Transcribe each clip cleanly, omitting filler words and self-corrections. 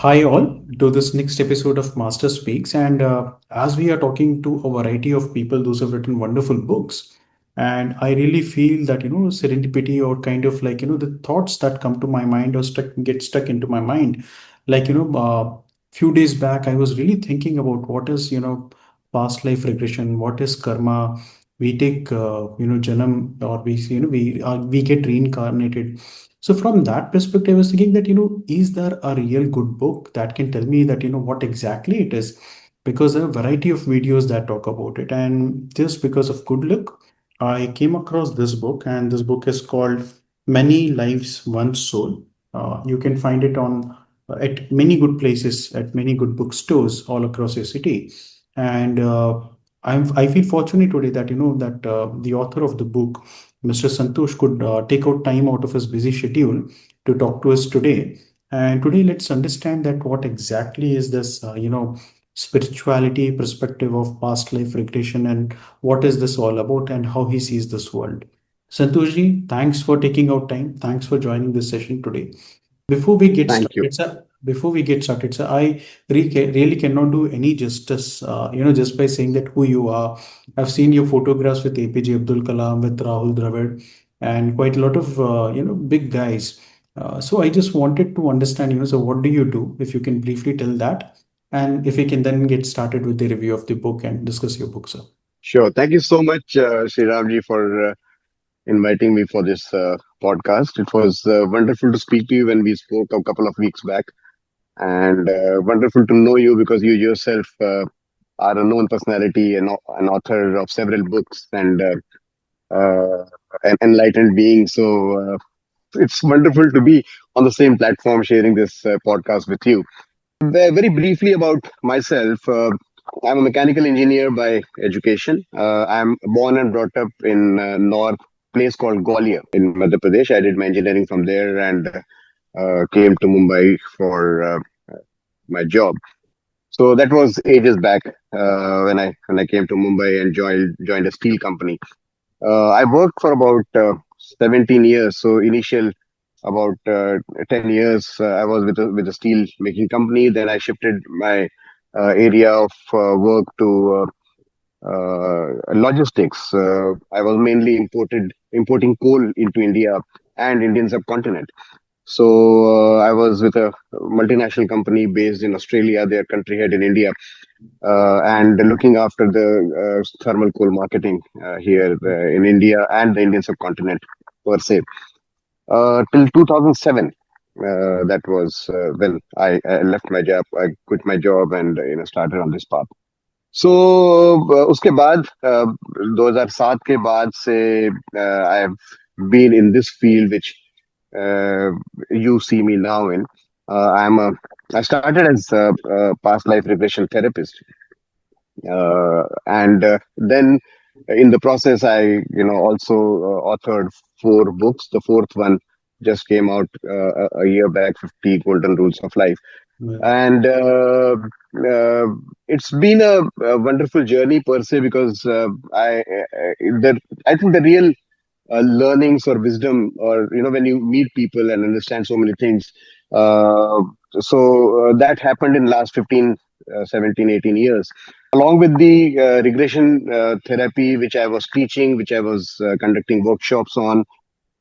Hi, all, to this next episode of Master Speaks. And as we are talking to a variety of people, those have written wonderful books. And I really feel that, serendipity or kind of like, the thoughts that come to my mind or get stuck into my mind. Like, few days back, I was really thinking about what is, past life regression, what is karma. We take, janam, or we get reincarnated. So from that perspective, I was thinking that, is there a real good book that can tell me that, what exactly it is? Because there are a variety of videos that talk about it. And just because of good luck, I came across this book, and this book is called Many Lives, One Soul. You can find it on at many good places, at many good bookstores all across your city. And I feel fortunate today that, that the author of the book, Mr. Santosh, could take out time out of his busy schedule to talk to us today. And today, let's understand that what exactly is this, spirituality perspective of past life regression, and what is this all about, and how he sees this world. Santoshji, thanks for taking out time. Thanks for joining this session today. Before we get Thank you. started, sir, I really cannot do any justice, just by saying that who you are. I've seen your photographs with APJ Abdul Kalam, with Rahul Dravid, and quite a lot of, big guys. So I just wanted to understand, so what do you do? If you can briefly tell that, and if we can then get started with the review of the book and discuss your book, sir. Sure. Thank you so much, Sriramji, for inviting me for this podcast. It was wonderful to speak to you when we spoke a couple of weeks back, and wonderful to know you because you yourself are a known personality and an author of several books and an enlightened being. So it's wonderful to be on the same platform sharing this podcast with you. Very briefly about myself. I'm a mechanical engineer by education. I'm born and brought up in north place called Gwalior in Madhya Pradesh. I did my engineering from there and came to Mumbai for my job. So that was ages back when I came to Mumbai and joined a steel company. I worked for about 17 years. So initial about 10 years I was with a steel making company. Then I shifted my area of work to logistics. I was mainly importing coal into India and Indian subcontinent. So I was with a multinational company based in Australia, their country head in India, and looking after the thermal coal marketing here in India and the Indian subcontinent per se. Till 2007, that was when I left my job. I quit my job and started on this path. So उसके बाद 2007 के बाद से I have been in this field which uh, you see me now in. I started as a past life regression therapist, and then in the process I also authored four books. The fourth one just came out a year back, 50 Golden Rules of Life. Yeah. And it's been a wonderful journey per se because I think the real learnings or wisdom, or when you meet people and understand so many things, uh, that happened in last 15 17 18 years, along with the regression therapy which I was teaching, which I was conducting workshops on.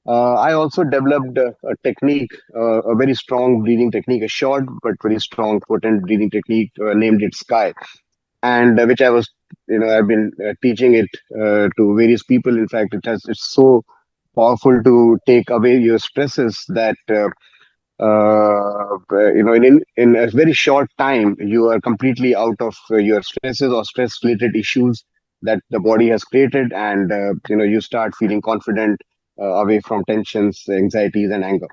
I also developed a technique, a very strong breathing technique, a short but very strong, potent breathing technique, named it Sky, and which I was, I've been teaching it to various people. In fact, it's so powerful to take away your stresses that in a very short time you are completely out of your stresses or stress related issues that the body has created, and you start feeling confident, away from tensions, anxieties, and anger.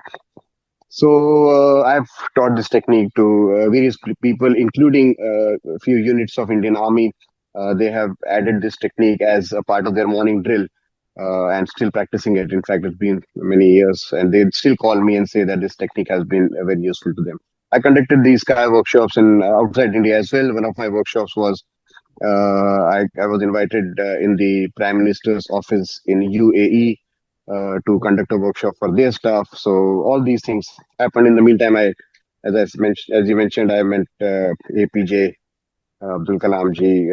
So I've taught this technique to various people, including a few units of Indian Army. They have added this technique as a part of their morning drill, and still practicing it. In fact, it's been many years, and they still call me and say that this technique has been very useful to them. I conducted these Sky workshops in outside India as well. One of my workshops was I was invited in the Prime Minister's office in UAE to conduct a workshop for their staff. So all these things happened. In the meantime, I as you mentioned, I meant APJ Abdul Kalam ji,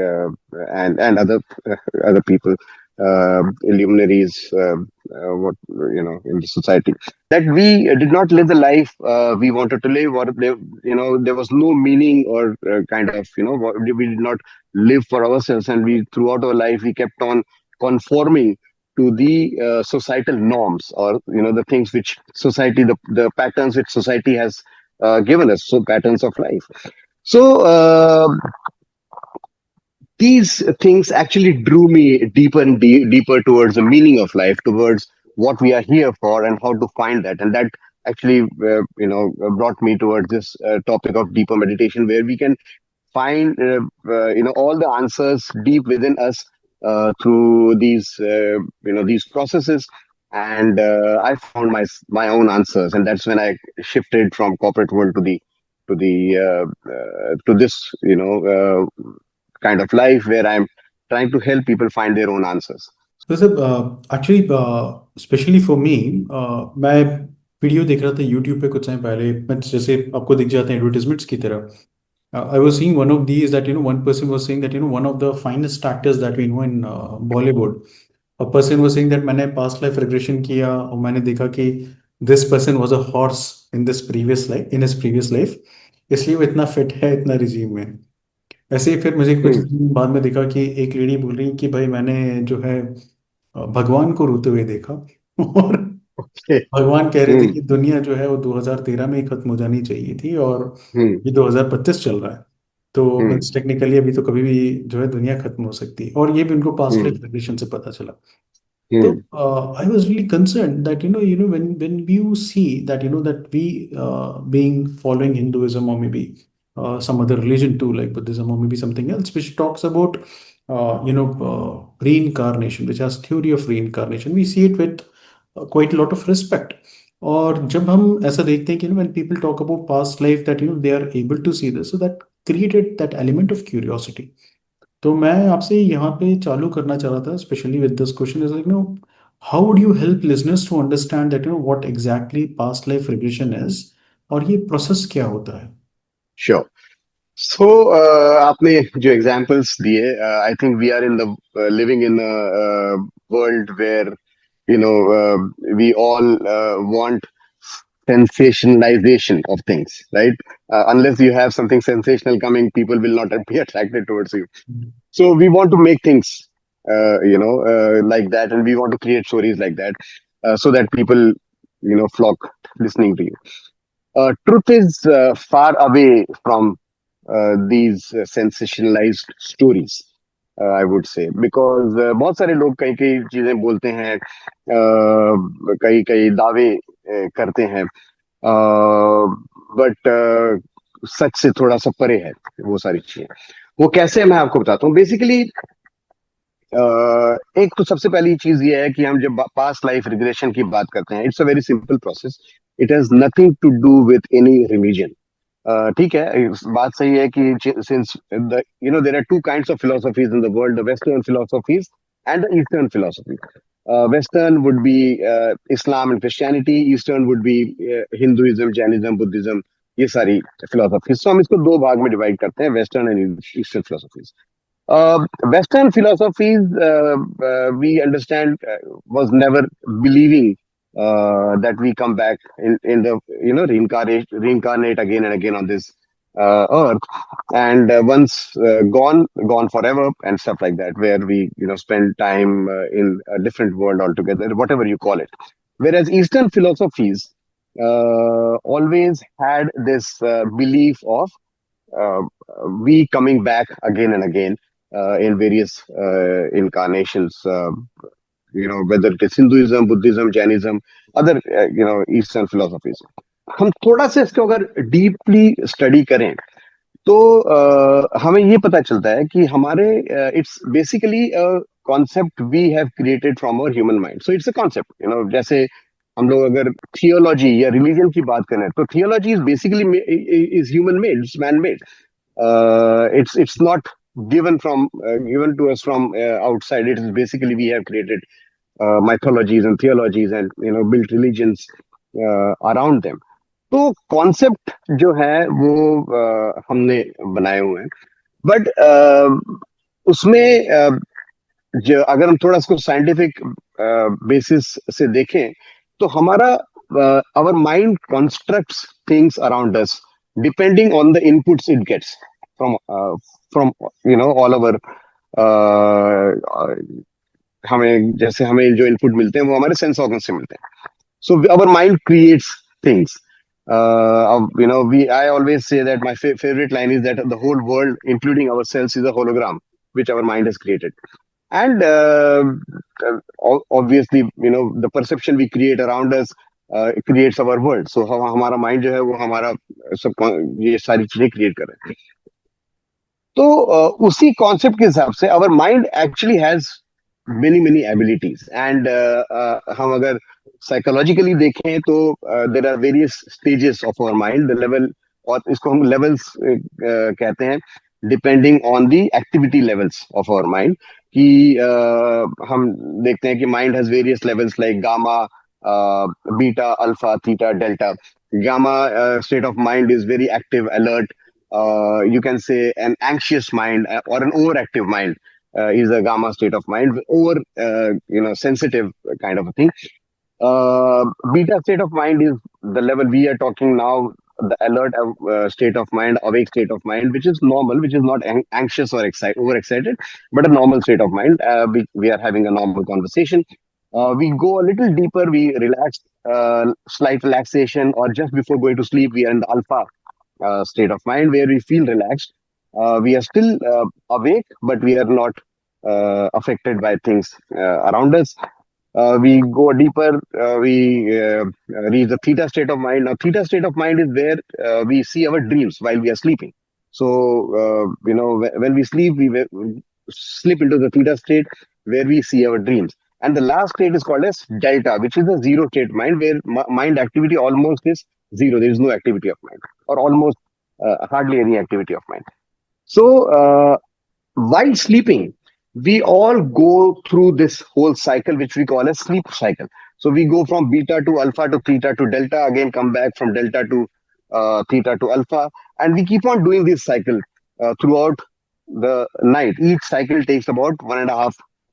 and other people, luminaries, what in the society, that we did not live the life we wanted to live, or there was no meaning, or kind of we did not live for ourselves, and we throughout our life we kept on conforming to the societal norms, or the things which society, the patterns which society has given us, so patterns of life. So these things actually drew me deeper and deeper towards the meaning of life, towards what we are here for and how to find that. And that actually, brought me towards this topic of deeper meditation, where we can find, all the answers deep within us through these processes. And I found my own answers, and that's when I shifted from corporate world to this, kind of life where I'm trying to help people find their own answers. तो sir actually specially for me मैं video देख रहा था YouTube पे कुछ time पहले, मैं जैसे आपको दिख जाते हैं एडवर्टीजमेंट्स की तरह. I was seeing one of these that one person was saying that one of the finest actors that we know in Bollywood. A person was saying that मैंने past life regression किया और मैंने देखा कि this person was a horse in this previous life, in his previous life, इसलिए वो इतना fit है, इतना रिजीम में. ऐसे ही फिर मुझे कुछ Hmm. दिन बाद में देखा कि एक लेडी बोल रही कि भाई मैंने जो है भगवान को रोते हुए देखा. और Okay. भगवान कह रहे थे Hmm. कि दुनिया जो है वो 2013 में ही खत्म हो जानी चाहिए थी, और Hmm. ये 2025 चल रहा है. तो Hmm. मीन्स टेक्निकली अभी तो कभी भी जो है दुनिया खत्म हो सकती है, और ये भी उनको पास्ट Hmm. लाइफ रिग्रेशन से पता चला. So Hmm. I was really concerned that when you see that that we being following Hinduism, or maybe some other religion too, like Buddhism or maybe something else, which talks about reincarnation, which has theory of reincarnation, we see it with quite a lot of respect. और जब हम ऐसा देखते हैं कि when people talk about past life, that they are able to see this, so that created that element of curiosity. तो मैं आपसे यहाँ पे चालू करना चाह रहा था, specially with this question is like how would you help listeners to understand that what exactly past life regression is, और ये प्रोसेस क्या होता है. Sure. So, आपने जो examples दिए, I think we are in the living in a world where we all want sensationalization of things, right? Unless you have something sensational coming, people will not be attracted towards you. So we want to make things, like that, and we want to create stories like that, so that people, flock listening to you. Truth is far away from these sensationalized stories, I would say, because बहुत सारे लोग कई कई चीजें बोलते हैं, कई कई दावे करते हैं, बट सच से थोड़ा सा परे है वो सारी चीजें. वो कैसे, मैं आपको बताता हूँ. बेसिकली एक तो सबसे पहली चीज ये है कि हम जब पास्ट लाइफ रिग्रेशन की बात करते हैं, it's a very simple process. It has nothing to do with any religion. ठीक है, बात सही है कि since there are two kinds of philosophies in the world, the western philosophies and the eastern philosophy. Western would be Islam and Christianity, eastern would be Hinduism, Jainism, Buddhism, ये सारी philosophies. तो हम इसको दो भाग में डिवाइड करते हैं, western and eastern philosophies. Western philosophies, we understand, was never believing that we come back in the reincarnate again and again on this earth, and once gone forever and stuff like that, where we spend time in a different world altogether, whatever you call it. Whereas Eastern philosophies always had this belief of uh, we coming back again and again in various incarnations, whether it is Hinduism, Buddhism, Jainism, other, Eastern philosophies. हम थोड़ा सा इसको अगर deeply study करें, तो हमें ये पता चलता है कि हमारे it's basically concept we have created from our human mind. So it's a concept, जैसे हम लोग अगर थियोलॉजी या रिलीजन की बात करें, तो theology is basically is human made, it's man made. It's not given to us from outside. It is basically we have created mythologies and theologies, and built religions around them. तो concept जो है वो हमने बनाए हुए हैं, but उसमें जो अगर हम थोड़ा इसको साइंटिफिक बेसिस से देखें, तो हमारा our mind constructs things around us depending on the inputs it gets from all over uh, हमें जो इनपुट मिलते हैं वो हमारे सेंस ऑर्गन से मिलते हैं. So our mind creates things. I always say that my favorite line is that the whole world, including ourselves, is a hologram which our mind has created. And obviously, the perception we create around us creates our world. So हमारा mind जो है वो हमारा सब ये सारी चीजें create कर रहे हैं. तो उसी कॉन्सेप्ट के हिसाब से our mind actually has many abilities. And हम अगर साइकोलॉजिकली देखें तो there are various stages of our mind, the level, और इसको हम लेवल्स कहते हैं, depending on the activity levels of our mind. कि हम देखते हैं कि mind has various levels like gamma, beta, alpha, theta, delta. Gamma state of mind is very active, alert. You can say an anxious mind or an overactive mind is a gamma state of mind, over sensitive kind of a thing. Beta state of mind is the level we are talking now, the alert state of mind, awake state of mind, which is normal, which is not anxious or overexcited, but a normal state of mind. We are having a normal conversation. We go a little deeper, we relax, slight relaxation, or just before going to sleep, we are in the alpha state of mind where we feel relaxed. We are still awake, but we are not affected by things around us. We go deeper, we reach the theta state of mind. Now, theta state of mind is where we see our dreams while we are sleeping. So, when we sleep, we slip into the theta state where we see our dreams. And the last state is called as delta, which is the zero state mind, where mind activity almost is zero. There is no activity of mind, or almost hardly any activity of mind. So, while sleeping, we all go through this whole cycle, which we call a sleep cycle. So we go from beta to alpha to theta to delta, again come back from delta to theta to alpha, and we keep on doing this cycle throughout the night. Each cycle takes about 1.5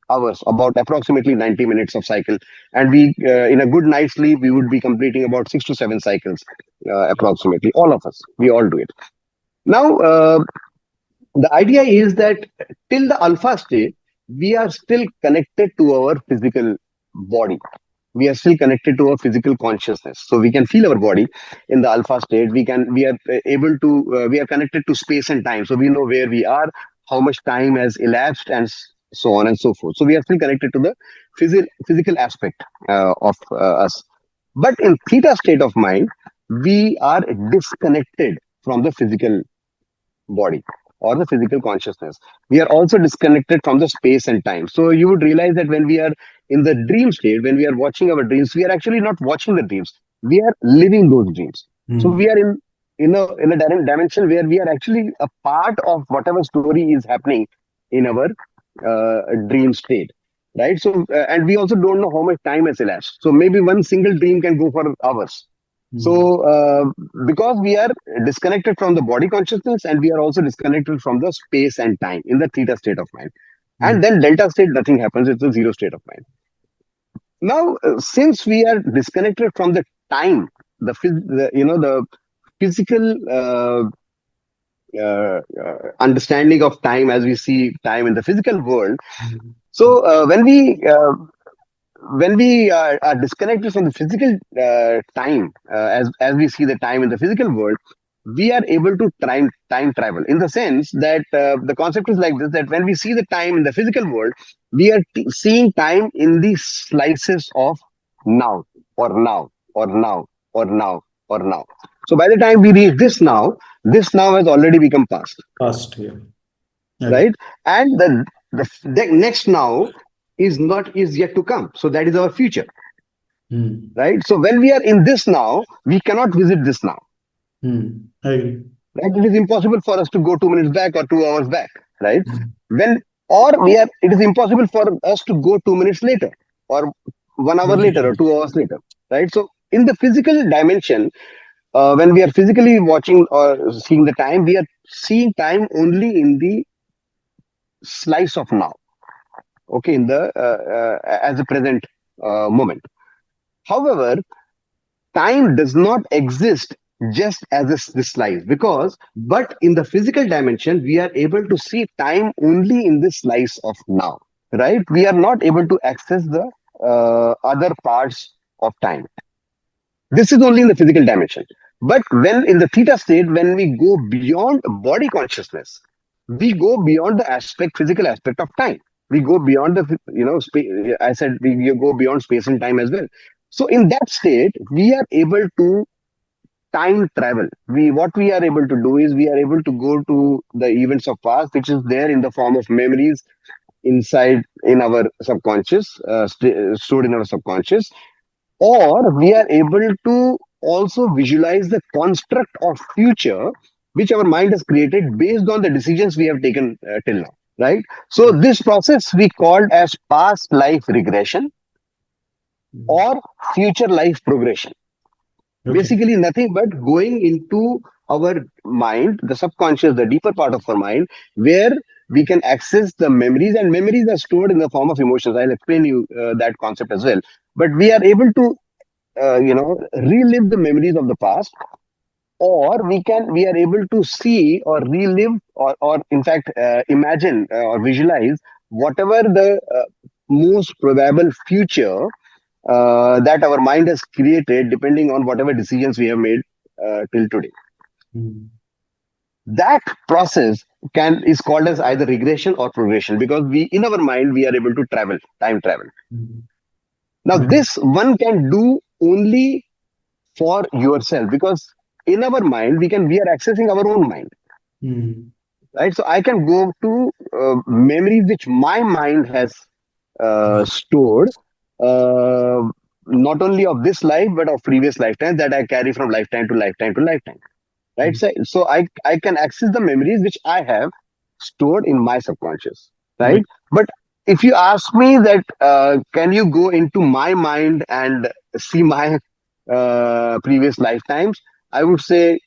hours, about approximately 90 minutes of cycle. And we, in a good night's sleep, we would be completing about 6 to 7 cycles, approximately. All of us, we all do it. Now, the idea is that till the alpha state, we are still connected to our physical body. We are still connected to our physical consciousness. So we can feel our body in the alpha state. We are able to, we are connected to space and time. So we know where we are, how much time has elapsed, and so on and so forth. So we are still connected to the physical aspect of us. But in theta state of mind, we are disconnected from the physical body or the physical consciousness. We are also disconnected from the space and time. So you would realize that when we are in the dream state, when we are watching our dreams, we are actually not watching the dreams. We are living those dreams. So we are in a dimension where we are actually a part of whatever story is happening in our dream state, right? So and we also don't know how much time has elapsed. So maybe one single dream can go for hours. So, because we are disconnected from the body consciousness, and we are also disconnected from the space and time in the theta state of mind. And then delta state, nothing happens. It's a zero state of mind. Now, since we are disconnected from the time, the physical understanding of time as we see time in the physical world. So, when we are disconnected from the physical time, as we see the time in the physical world, we are able to time travel, in the sense that the concept is like this: that when we see the time in the physical world, we are seeing time in the slices of now, or now, or now, or now, or now. So by the time we reach this now has already become past. Past, yeah. Right? And the next now is yet to come. So that is our future. Right? So when we are in this now, we cannot visit this now. I agree. Right? It is impossible for us to go 2 minutes back or 2 hours back. Right? It is impossible for us to go 2 minutes later, or 1 hour later, or 2 hours later. Right? So in the physical dimension, when we are physically watching or seeing the time, we are seeing time only in the slice of now. Okay, in the as a present moment. However, time does not exist just as this slice, because but in the physical dimension we are able to see time only in this slice of now, right? We are not able to access the other parts of time. This is only in the physical dimension. But when in the theta state, when we go beyond body consciousness, we go beyond the physical aspect of time. We go beyond the, I said we go beyond space and time as well. So in that state, we are able to time travel. What we are able to do is we are able to go to the events of past, which is there in the form of memories inside in our subconscious, stored in our subconscious, or we are able to also visualize the construct of future which our mind has created based on the decisions we have taken till now, right? So this process we called as past life regression Mm. or future life progression. Okay. Basically nothing but going into our mind, the subconscious, the deeper part of our mind, where we can access the memories, and memories are stored in the form of emotions. I'll explain you that concept as well. But we are able to relive the memories of the past, or we are able to see or relive, or in fact imagine or visualize whatever the most probable future that our mind has created depending on whatever decisions we have made till today. Mm. That process can is called as either regression or progression, because we in our mind we are able to time travel. Mm. Now Okay. this one can do only for yourself, because in our mind we are accessing our own mind, Mm. right? So I can go to memories which my mind has stored, uh, not only of this life but of previous lifetimes that I carry from lifetime to lifetime to lifetime, right? Mm. So I can access the memories which I have stored in my subconscious, right? Right. But if you ask me that can you go into my mind and see my previous lifetimes, I would say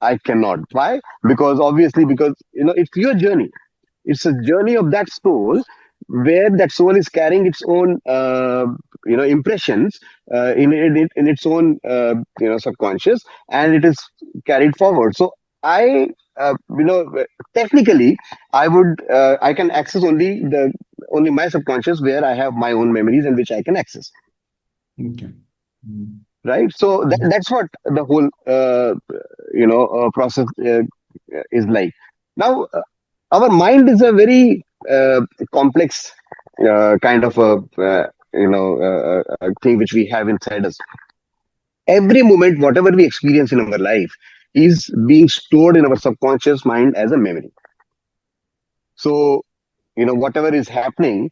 I cannot. Why? Because obviously, because it's your journey. It's a journey of that soul, where that soul is carrying its own impressions in its own subconscious, and it is carried forward. So I technically I can access only my subconscious, where I have my own memories and which I can access, Okay. Mm. right? So that's what the whole process is like. Now our mind is a very complex kind of a thing which we have inside us. Every moment whatever we experience in our life is being stored in our subconscious mind as a memory. So whatever is happening,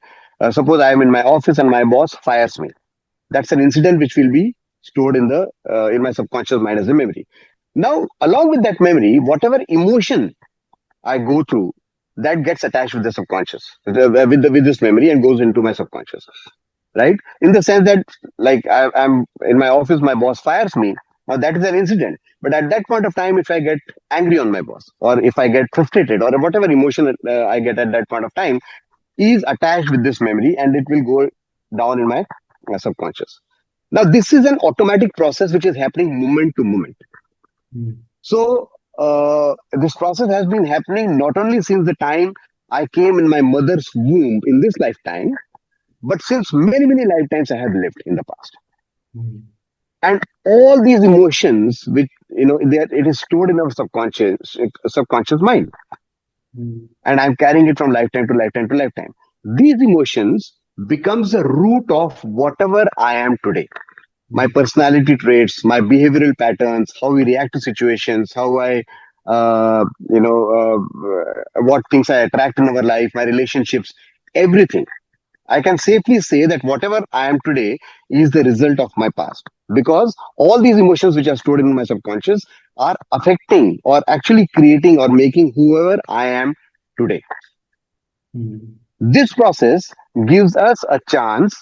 suppose I am in my office and my boss fires me. That's an incident which will be stored in my subconscious mind as a memory. Now along with that memory, whatever emotion I go through, that gets attached with the subconscious, with this memory, and goes into my subconscious, right? In the sense that, like, I'm in my office, my boss fires me. Now that is an incident, but at that point of time, if I get angry on my boss, or if I get frustrated, or whatever emotion I get at that point of time, is attached with this memory, and it will go down in my subconscious. Now this is an automatic process which is happening moment to moment. Mm. So this process has been happening not only since the time I came in my mother's womb in this lifetime, but since many, many lifetimes I have lived in the past. Mm. And all these emotions, which it is stored in our subconscious mind, Mm. and I'm carrying it from lifetime to lifetime to lifetime. These emotions becomes the root of whatever I am today. My Mm. personality traits, my behavioral patterns, how we react to situations, how I, what things I attract in our life, my relationships, everything. I can safely say that whatever I am today is the result of my past, because all these emotions which are stored in my subconscious are affecting or actually creating or making whoever I am today. Mm. This process gives us a chance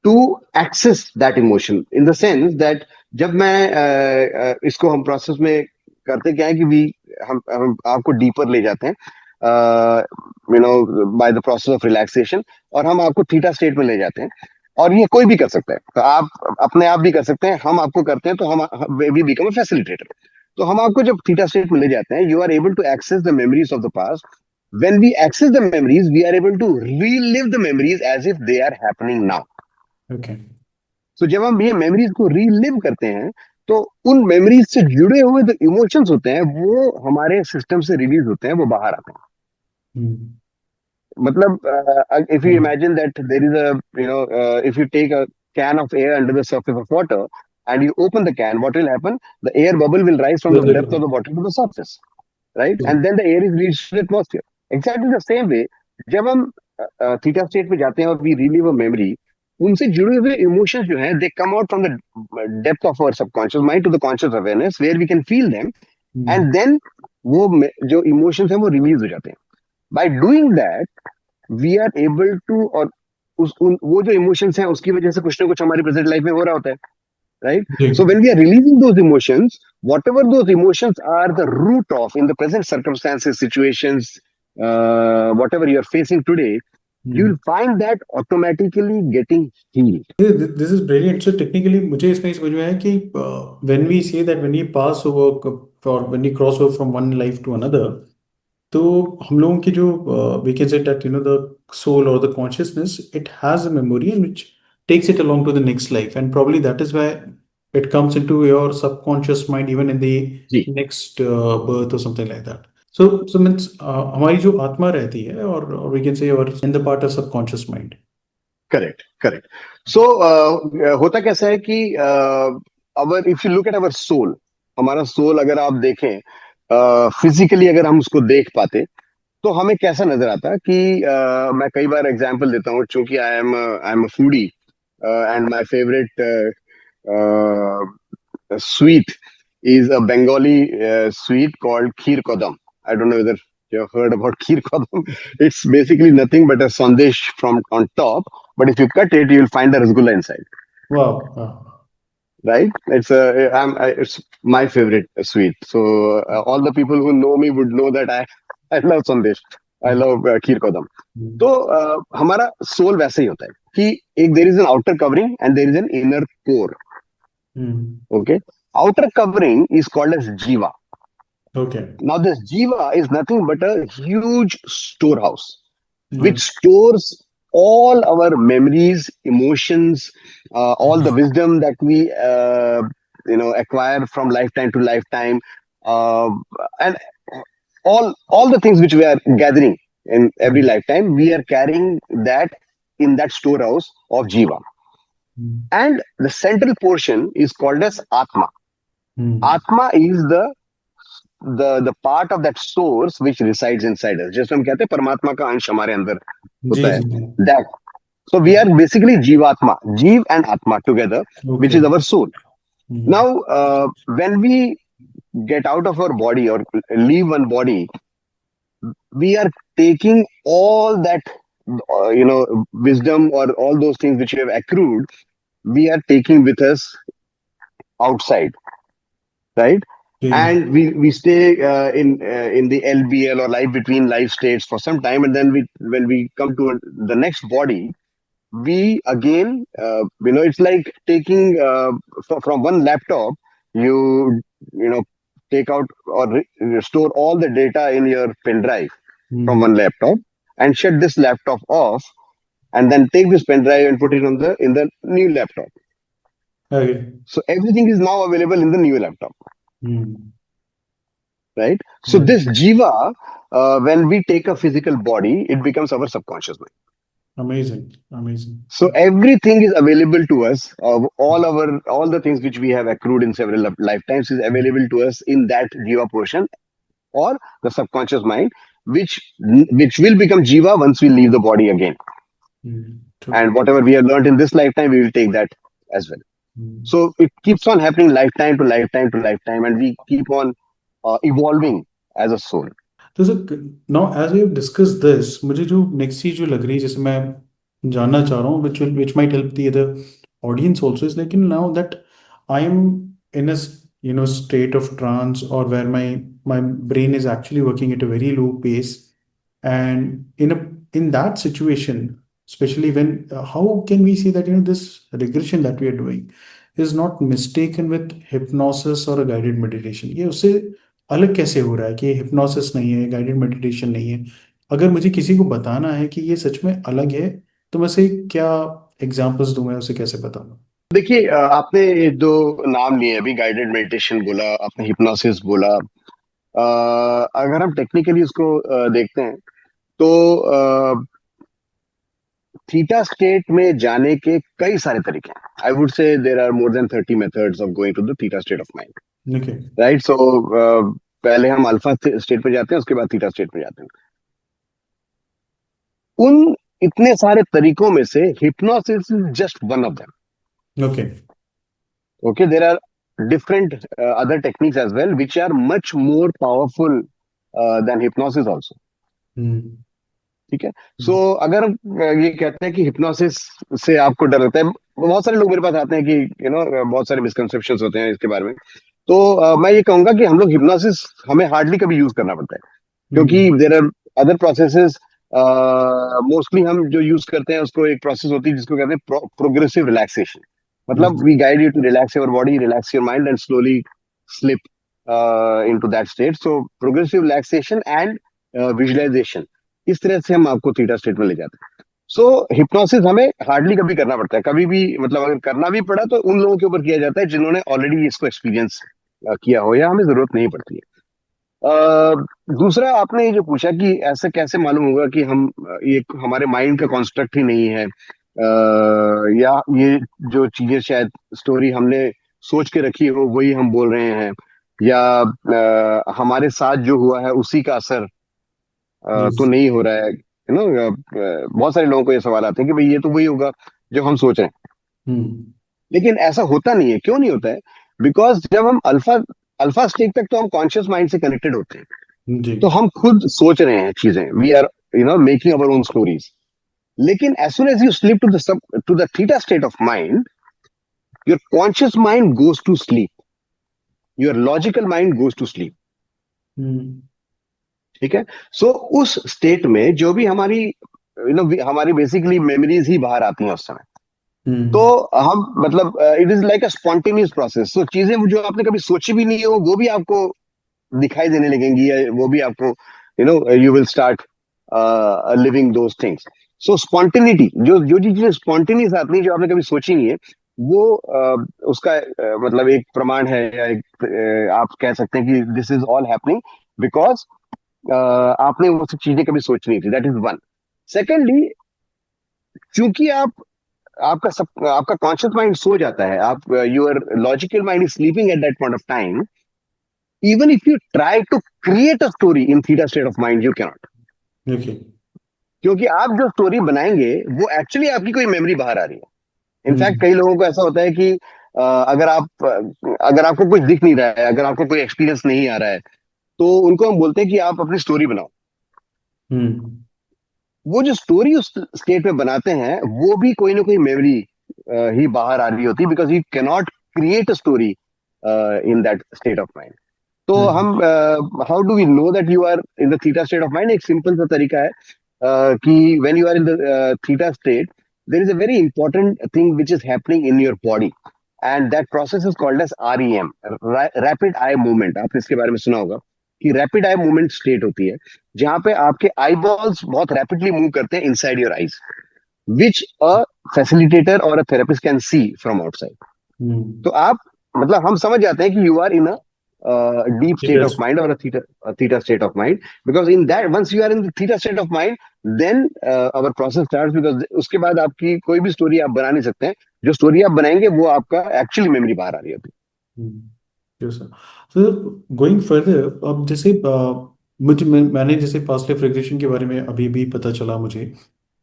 to access that emotion, in the sense that जब मैं इसको हम process में करते क्या है कि we हम आपको डीपर ले जाते हैं, by the process of relaxation, और हम आपको थीटा स्टेट में ले जाते हैं। और ये कोई भी कर सकता है, तो आप अपने आप भी कर सकते हैं, हम आपको करते हैं, तो हम वी बिकम अ फैसिलिटेटर। तो हम आपको जब थीटा स्टेट में ले जाते हैं, you are able to access the memories of the past. when we access the memories, we are able to relive the memories as if they are happening now. Okay. तो जब हम ये memories को relive करते हैं, तो उन memories से जुड़े हुए जो इमोशंस होते हैं वो हमारे सिस्टम से रिलीज होते हैं, वो बाहर आते हैं। हम्म। मतलब if you imagine that there is a, if you take a can of air under the surface of water and you open the can, what will happen? The air bubble will rise from the depth of the water to the surface, right? And then the air is released to the atmosphere. Exactly the same way, जब हम theta state में जाते हैं और we relieve a memory, उनसे जुड़े हुए emotions जो हैं, they come out from the depth of our subconscious mind to the conscious awareness, where we can feel them. And then वो जो इमोशंस हैं वो रिलीज हो जाते हैं। By doing that we are able to, और वो जो इमोशंस हैं उसकी वजह से कुछ ना कुछ हमारी प्रेजेंट लाइफ में हो रहा होता है, right? जी। So when we are releasing those emotions, whatever those emotions are the root of in the present circumstances, situations, whatever you are facing today, you will find that automatically getting healed. This is brilliant. So technically मुझे इसमें समझ में आया कि when we say that when you pass over और when you cross over from one life to another, तो हम लोगों की जो we can say that the soul और the consciousness it has a memory and which takes it along to the next life, and probably that is why it comes into your subconscious mind even in the जी, next birth और something like that. So means हमारी जो आत्मा रहती है और we can say और in the part of subconscious mind. Correct correct. So होता कैसा है कि our if you look at our soul, हमारा सोल अगर आप देखें फिजिकली, अगर हम उसको देख पाते, तो हमें कैसा नजर आता कि मैं कई बार एग्जांपल देता हूँ, चूंकि I am a foodie and my favourite sweet is a Bengali sweet called Kheer Kodam. I don't know whether you have heard about Kheer Kodam. It's basically nothing but a sandesh from on top, but if you cut it, you'll find a rasgulla inside. Wow. Right? It's my favorite sweet. So all the people who know me would know that I love sandesh. I love Kheer Kodam. तो हमारा soul वैसे ही होता है कि एक there is an outer covering and there is an inner core. Okay. Outer covering is called as Jiva. Okay. Now, this Jiva is nothing but a huge storehouse which stores all our memories, emotions, all the wisdom that we acquire from lifetime to lifetime, and all the things which we are gathering in every lifetime, we are carrying that in that storehouse of Jiva. And the central portion is called as Atma. Atma is the part of that source which resides inside us. जैसे हम कहते हैं परमात्मा का अंश हमारे अंदर होता है, that. So we are basically Jivatma, Jeev and Atma together, which is our soul. Now, when we get out of our body or leave one body, we are taking all that wisdom or all those things which we have accrued, we are taking with us outside, right? And we stay in the LBL or life between life states for some time, and then when we come to the next body, we again it's like taking from one laptop, you take out or store all the data in your pen drive from one laptop and shut this laptop off, and then take this pen drive and put it in the new laptop. Okay. So everything is now available in the new laptop. Right? So this Jiva, when we take a physical body, it becomes our subconscious mind. Amazing. So everything is available to us. All the things which we have accrued in several lifetimes is available to us in that Jiva portion or the subconscious mind, which will become Jiva once we leave the body again. And whatever we have learned in this lifetime, we will take that as well. So it keeps on happening lifetime to lifetime to lifetime, and we keep on evolving as a soul. तो sir now as we have discuss this, मुझे जो next चीज जो लग रही है, जैसे मैं जानना चाह रहा हूँ, which might help the other audience also, is like, now that I am in a state of trance, or where my brain is actually working at a very low pace, and in that situation, especially when how can we say that this regression that we are doing is not mistaken with hypnosis or a guided meditation? ये उससे अलग कैसे हो रहा है कि ये hypnosis नहीं है, guided meditation नहीं है? अगर मुझे किसी को बताना है कि ये सच में अलग है, तो मैं से क्या एग्जांपल्स दूं, मैं उसे कैसे बताऊं? देखिए, आपने ये दो नाम लिए अभी, गाइडेड मेडिटेशन बोला, आपने हिप्नोसिस बोला। अगर हम टेक्निकली उसको देखते हैं तो थीटा स्टेट में जाने के कई सारे तरीके हैं। I would say there are more than 30 methods of going to the theta state of mind. Okay. Right, so पहले हम अल्फा स्टेट पे जाते हैं, उसके बाद थीटा स्टेट पे जाते हैं। उन इतने सारे तरीकों में से hypnosis is just one of them. Okay. Okay, there are different other techniques as well, which are much more powerful than hypnosis also. हम्म। ठीक है। सो अगर हम ये कहते हैं कि हिप्नोसिस से आपको डर लगता है, बहुत सारे लोग मेरे पास आते हैं कि बहुत सारे मिसकंसेप्शंस होते हैं इसके बारे में। तो मैं ये कहूंगा कि हम लोग हिप्नोसिस हमें हार्डली कभी यूज करना पड़ता है, क्योंकि hmm. There are other processes. Mostly हम जो यूज करते हैं उसको एक प्रोसेस होती है जिसको कहते हैं प्रोग्रेसिव रिलैक्सेशन। मतलब we guide you to relax your body, relax your mind and slowly slip into that state. So progressive relaxation and visualization, इस तरह से हम आपको थीटा स्टेट में ले जाते हैं। सो हिप्नोसिस हमें हार्डली कभी करना पड़ता है, कभी भी मतलब अगर करना भी पड़ा तो उन लोगों के ऊपर किया जाता है जिन्होंने ऑलरेडी इसको एक्सपीरियंस किया हो, या हमें जरूरत नहीं पड़ती है। दूसरा, आपने ये जो पूछा कि ऐसे कैसे मालूम होगा कि हम ये हमारे माइंड का कॉन्स्ट्रक्ट ही नहीं है, या ये जो चीजें शायद स्टोरी हमने सोच के रखी हो वही हम बोल रहे हैं, या हमारे साथ जो हुआ है उसी का असर यस। तो नहीं हो रहा है। बहुत सारे लोगों को ये सवाल आते हैं कि भाई ये तो वही होगा जो हम सोच रहे हैं। हम्म। लेकिन ऐसा होता नहीं है। क्यों नहीं होता है? बिकॉज जब हम अल्फा अल्फा स्टेज तक तो हम कॉन्शियस माइंड से कनेक्टेड होते हैं, जी। तो हम खुद सोच रहे हैं चीजें, we are making our own stories. लेकिन as soon as you sleep to the theta state of mind, your conscious mind goes to sleep, your logical mind goes to sleep. Hmm. ठीक है। सो उस स्टेट में जो भी हमारी हमारी basically memories ही बाहर आती हैं उस समय। तो हम्म। हम मतलब it is like a spontaneous process. So चीजें जो आपने कभी सोची भी नहीं हो वो भी आपको दिखाई देने लगेंगी, या वो भी आपको you will start living those things. So spontaneity, जो जो चीजें स्पॉन्टेनियस आती है जो आपने कभी सोची नहीं है, वो उसका मतलब एक प्रमाण है, या एक आप कह सकते हैं कि this is all happening because आपने वो सब चीजें कभी सोची नहीं थी। That is one. सेकेंडली, चूंकि आपका कॉन्शियस माइंड सो जाता है, आप your logical mind is sleeping at that point of time, even if you try to create a story in theta state of mind you cannot. Okay. क्योंकि आप जो story बनाएंगे वो एक्चुअली आपकी कोई मेमोरी बाहर आ रही है। इनफैक्ट हम्म। कई लोगों को ऐसा होता है कि अगर आपको कुछ दिख नहीं रहा है, अगर आपको कोई एक्सपीरियंस नहीं आ रहा है, तो उनको हम बोलते हैं कि आप अपनी स्टोरी बनाओ। हम्म। वो जो स्टोरी उस स्टेट में बनाते हैं वो भी कोई ना कोई मेमोरी ही बाहर आ रही होती है, because you cannot create a story in that state of mind. तो हम hmm. How do we know that you are in the theta state of mind? एक सिंपल सा तरीका है कि when you are in the theta state, there is a very important thing which is happening in your body, and that process is called as REM, rapid eye movement. आपने इसके बारे में सुना होगा कि रैपिड आई मूवमेंट स्टेट होती है जहां पे आपके आई बॉल्स बहुत रैपिडली मूव करते हैं inside your eyes, which a facilitator और a therapist can see from outside. Hmm. तो आप मतलब हम समझ जाते हैं कि you are in a deep ठीक state है। of mind or a theta state of mind, because in that once you are in the theta state of mind, then our process starts, because उसके बाद आपकी कोई भी story आप बना नहीं सकते हैं। जो स्टोरी आप बनाएंगे वो आपका एक्चुअली मेमोरी बाहर आ रही होती यस सर। तो गोइंग फर्दर, अब जैसे मैंने जैसे पास्ट लाइफ रिग्रेशन के बारे में अभी भी पता चला मुझे,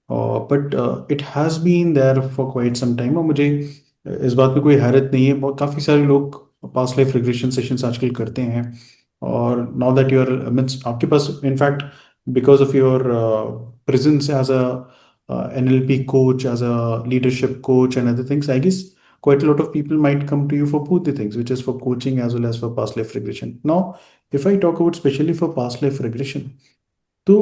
but it has been there for quite some time, और मुझे इस बात में कोई हैरत नहीं है। बहुत काफ़ी सारे लोग पास्ट लाइफ रिग्रेशन सेशंस आजकल करते हैं, और now that you are means आपके पास in fact because of your presence as a NLP coach, as a leadership coach and other things, I guess quite a lot of people might come to you for both the things, which is for coaching as well as for past life regression. Now if I talk about specially for past life regression, तो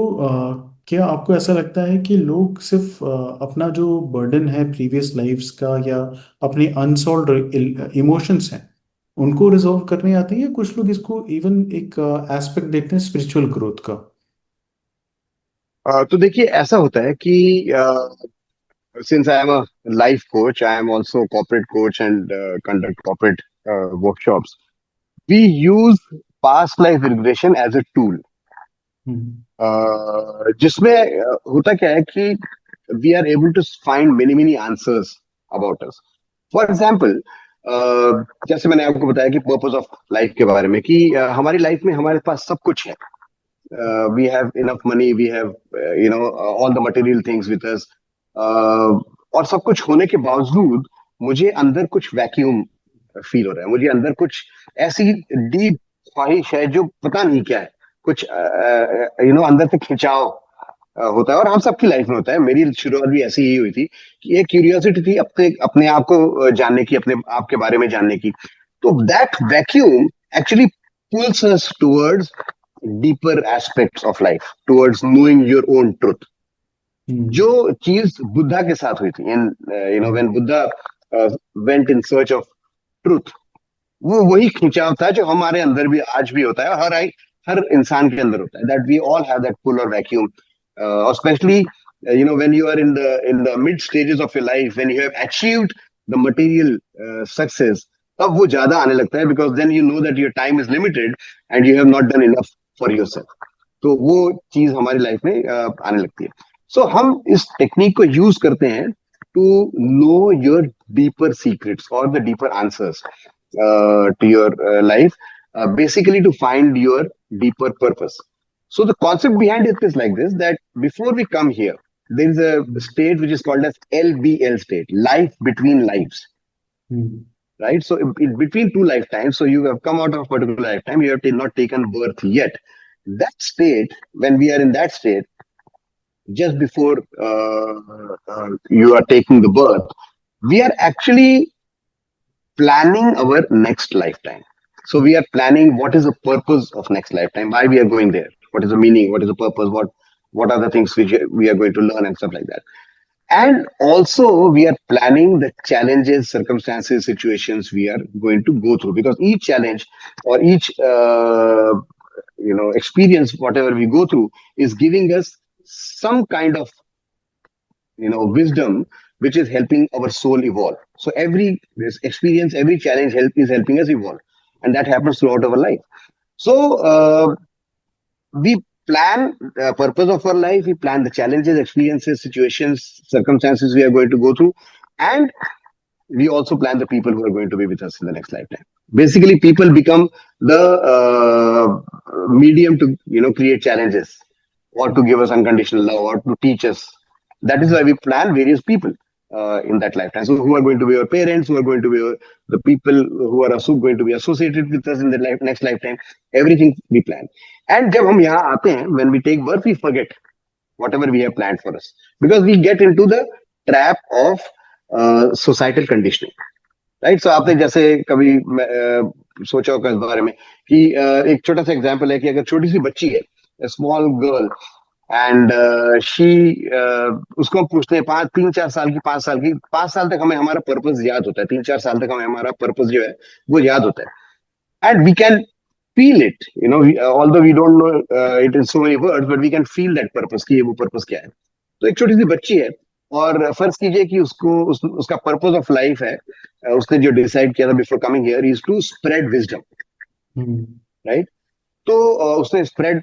क्या आपको ऐसा लगता है कि लोग सिर्फ अपना जो बर्डन है प्रीवियस लाइफ्स का या अपने अनसॉल्व्ड इमोशंस हैं उनको रिजॉल्व करने आते हैं, या कुछ लोग इसको इवन एक एस्पेक्ट देखते हैं स्पिरिचुअल ग्रोथ का? तो देखिए ऐसा होता है कि since I am a life coach, I am also a corporate coach and conduct corporate workshops. We use past life regression as a tool. हम्म। जिसमें होता क्या है कि we are able to find many answers about us. For example, जैसे मैंने आपको बताया कि पर्पस ऑफ लाइफ के बारे में कि हमारी लाइफ में हमारे पास सब कुछ है. We have enough money, we have all the material things with us. और सब कुछ होने के बावजूद मुझे अंदर कुछ वैक्यूम फील हो रहा है, मुझे अंदर कुछ ऐसी डीप ख्वाहिश है जो पता नहीं क्या है, कुछ अंदर से खिंचाव होता है. और हम सबकी लाइफ में होता है. मेरी शुरुआत भी ऐसी ही हुई थी कि एक क्यूरियोसिटी थी अपने अपने आप को जानने की, अपने आप के बारे में जानने की. तो that vacuum actually pulls us towards deeper aspects of life, towards knowing your own truth. जो चीज बुद्धा के साथ हुई थी, when Buddha went in search of truth, वो वही खिंचाव था जो हमारे अंदर भी आज भी होता है, हर इंसान के अंदर होता है. That we all have that pull और वैक्यूम. और specially when you are in the mid stages of your life, when you have achieved the material success, तब वो ज्यादा आने लगता है, because then you know that your time is limited and you have not done enough for yourself. तो वो चीज हमारी लाइफ में आने लगती है. सो हम इस टेक्निक को यूज करते हैं to know your deeper secrets और the deeper answers to your life, basically to find your deeper purpose. So the concept behind it is like this, that before we come here, there is a state which is called as LBL state, life between lives. Right? So in between two lifetimes, so you have come out of a particular lifetime, you have not taken birth yet. That state, when we are in that state, just before you are taking the birth, we are actually planning our next lifetime. So we are planning what is the purpose of next lifetime, why we are going there, what is the meaning, what is the purpose, what are the things which we are going to learn and stuff like that. And also we are planning the challenges, circumstances, situations we are going to go through, because each challenge or each experience, whatever we go through, is giving us some kind of wisdom which is helping our soul evolve. So every experience, every challenge is helping us evolve, and that happens throughout our life. So we plan the purpose of our life, we plan the challenges, experiences, situations, circumstances we are going to go through, and we also plan the people who are going to be with us in the next lifetime. Basically, people become the medium to create challenges, or to give us unconditional love, or to teach us. That is why we plan various people in that lifetime. So who are going to be our parents, who are going to be the people who are also going to be associated with us in the next lifetime. Everything we plan. And जब हम यहाँ आते हैं, when we take birth, we forget whatever we have planned for us, because we get into the trap of societal conditioning. Right. So आपने जैसे कभी सोचा होगा इस बारे में कि एक छोटा सा एग्जांपल है कि अगर छोटी सी बच्ची है, स्मॉल गर्ल, एंड शी उसको हम पूछते हैं 3-4 साल की, 5 साल की, 5 साल तक हमें हमारा पर्पस याद होता है, 3-4 साल तक हमें हमारा पर्पस जो है वो याद होता है. And we can feel it, although we don't know it in so many words, but we can feel that purpose कि वो पर्पस क्या है. तो एक छोटी सी बच्ची है, और फर्ज कीजिए कि उसका पर्पस ऑफ लाइफ है, उसने जो डिसाइड किया था before coming here is to spread wisdom. Right. तो उसने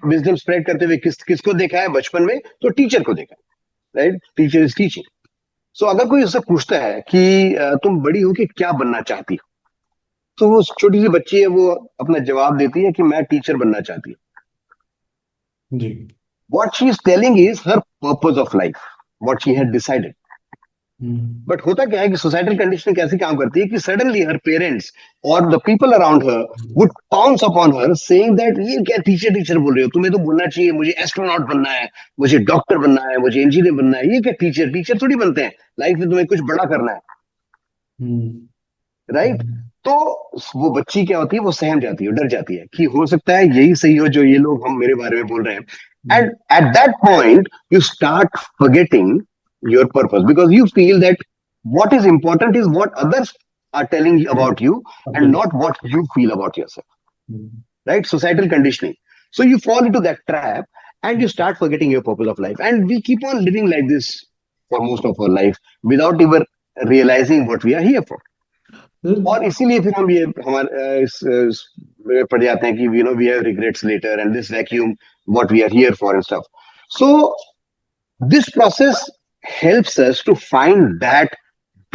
विजडम स्प्रेड करते हुए किसको देखा है बचपन में? तो टीचर को देखा. Right. Teacher is teaching. So अगर कोई उससे पूछता है कि तुम बड़ी होके क्या बनना चाहती हो, तो वो छोटी सी बच्ची है, वो अपना जवाब देती है कि मैं टीचर बनना चाहती हूँ. जी. What she is telling is her purpose of life, what she had decided. But होता क्या है कि सोसाइटल कंडीशनिंग कैसे काम करती है कि सडनली हर पेरेंट्स और the people around her would pounce upon her saying that ये क्या टीचर बोल रहे हो, तुम्हें तो बोलना चाहिए मुझे एस्ट्रोनॉट बनना है, मुझे डॉक्टर बनना है, मुझे इंजीनियर बनना है. ये क्या टीचर थोड़ी बनते हैं, लाइफ में तुम्हें कुछ बड़ा करना है. राइट। Mhm. तो वो बच्ची क्या होती है, वो सहम जाती है, डर जाती है कि हो सकता है यही सही हो जो ये लोग हम मेरे बारे में बोल रहे हैं। And Mhm. Eight that point you start forgetting your purpose because you feel that what is important is what others are telling you Mhm. about you and Absolutely. not what you feel about yourself, Mhm. right? Societal conditioning. So you fall into that trap and you start forgetting your purpose of life. And we keep on living like this for most of our life without even realizing what we are here for. और इसीलिए फिर हम ये हमारे इस पढ़ जाते हैं कि you know we have regrets later and this vacuum what we are here for and stuff. So this process helps us to find that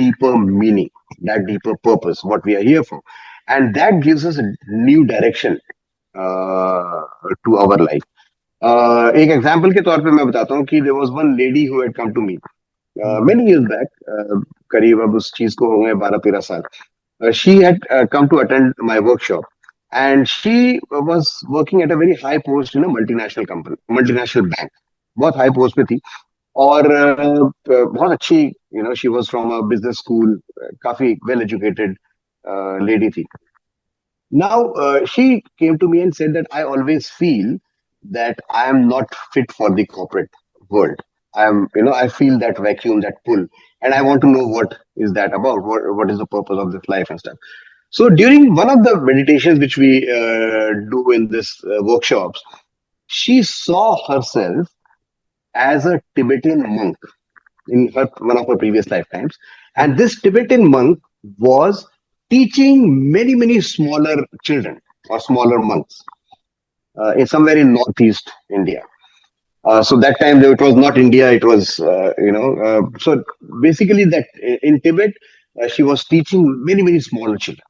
deeper meaning, that deeper purpose, what we are here for. And that gives us a new direction to our life. एक example के तौर पे मैं बताता हूँ कि there was one lady who had come to me Mhm. Many years back, करीब अब उस चीज को हो गए 12-13 साल. She had come to attend my workshop and she was working at a very high post in a multinational company, multinational bank. बहुत high post पे थी और बहुत अच्छी, you know she was from a business school, काफी well educated lady थी. Now she came to me and said that I always feel that I am not fit for the corporate world. I feel that vacuum, that pull, and I want to know what is that about. What is the purpose of this life and stuff. So during one of the meditations which we do in this workshops, she saw herself as a Tibetan monk in her one of her previous lifetimes, and this Tibetan monk was teaching many smaller children or smaller monks in somewhere in northeast India. So that time it was not India; it was so basically that in Tibet she was teaching many smaller children.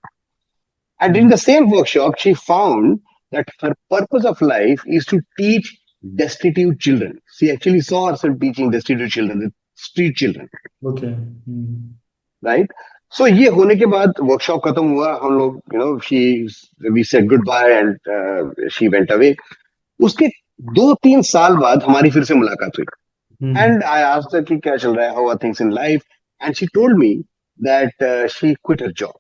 And in Mhm. the same workshop, she found that her purpose of life is to teach destitute children. She actually saw herself teaching destitute children, the street children, Okay. Mhm. right? So ये होने के बाद workshop खत्म हुआ, हम लोग she we said goodbye and she went away. उसके 2-3 साल बाद हमारी फिर से मुलाकात हुई Mhm. And I asked her कि क्या चल रहा है, how are things in life. And she told me that she quit her job.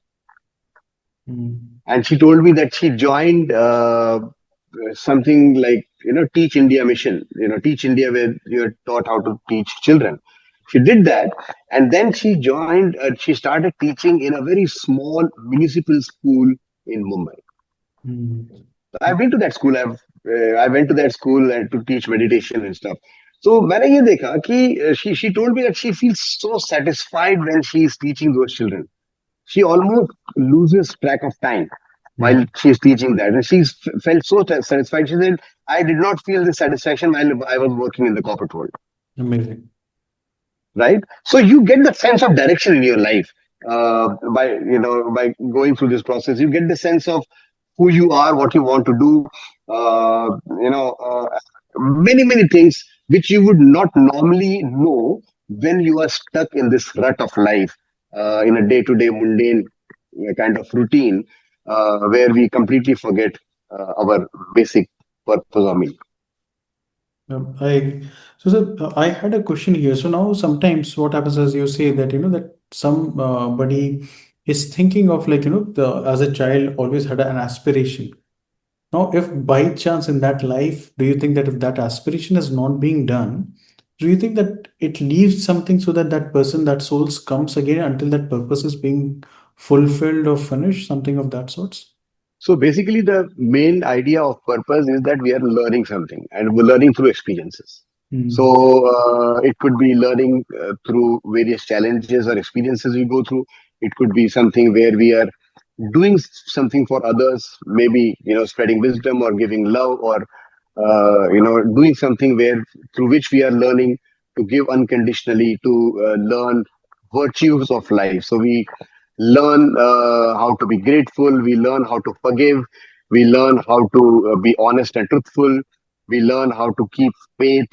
Mhm. And she told me that she joined something like Teach India mission, Teach India, where you're taught how to teach children. She did that, and then she started teaching in a very small municipal school in Mumbai. Mhm. So I've been to that school. I went to that school and to teach meditation and stuff. So मैंने ये देखा कि she told me that she feels so satisfied when she is teaching those children. She almost loses track of time while Mhm. she's teaching that. And felt so satisfied. She said, I did not feel this satisfaction while I was working in the corporate world. Amazing. Right? So you get the sense of direction in your life by going through this process. You get the sense of who you are, what you want to do, uh, you know, uh, many things which you would not normally know when you are stuck in this rut of life, in a day-to-day mundane kind of routine, where we completely forget our basic purpose or meaning. I so sir, I had a question here. So now sometimes what happens is you say that that somebody is thinking of like as a child always had an aspiration. Now, if by chance in that life, do you think that if that aspiration is not being done, do you think that it leaves something so that that person, that souls comes again until that purpose is being fulfilled or finished, something of that sorts? So basically, the main idea of purpose is that we are learning something and we're learning through experiences. So Hmm. it could be learning through various challenges or experiences we go through. It could be something where we are doing something for others, maybe spreading wisdom or giving love, or doing something where through which we are learning to give unconditionally, to learn virtues of life. So we learn how to be grateful, we learn how to forgive, we learn how to be honest and truthful, we learn how to keep faith,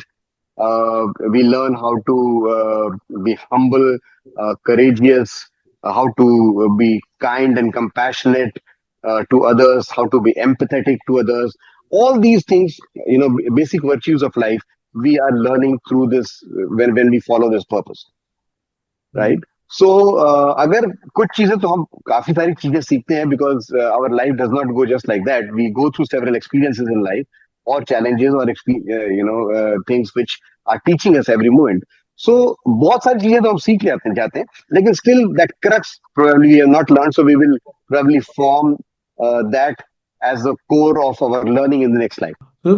we learn how to be humble, courageous, how to be kind and compassionate to others, how to be empathetic to others. All these things, basic virtues of life, we are learning through this when we follow this purpose, right? सो अगर कुछ चीजें तो हम काफी सारी चीजें सीखते हैं because our life does not go just like that we go through several experiences in life और challenges और things which are teaching us every moment so बहुत सारी चीजें तो हम सीख जाते हैं लेकिन still that crux probably we have not learned so we will probably form that as the core of our learning in the next life. So,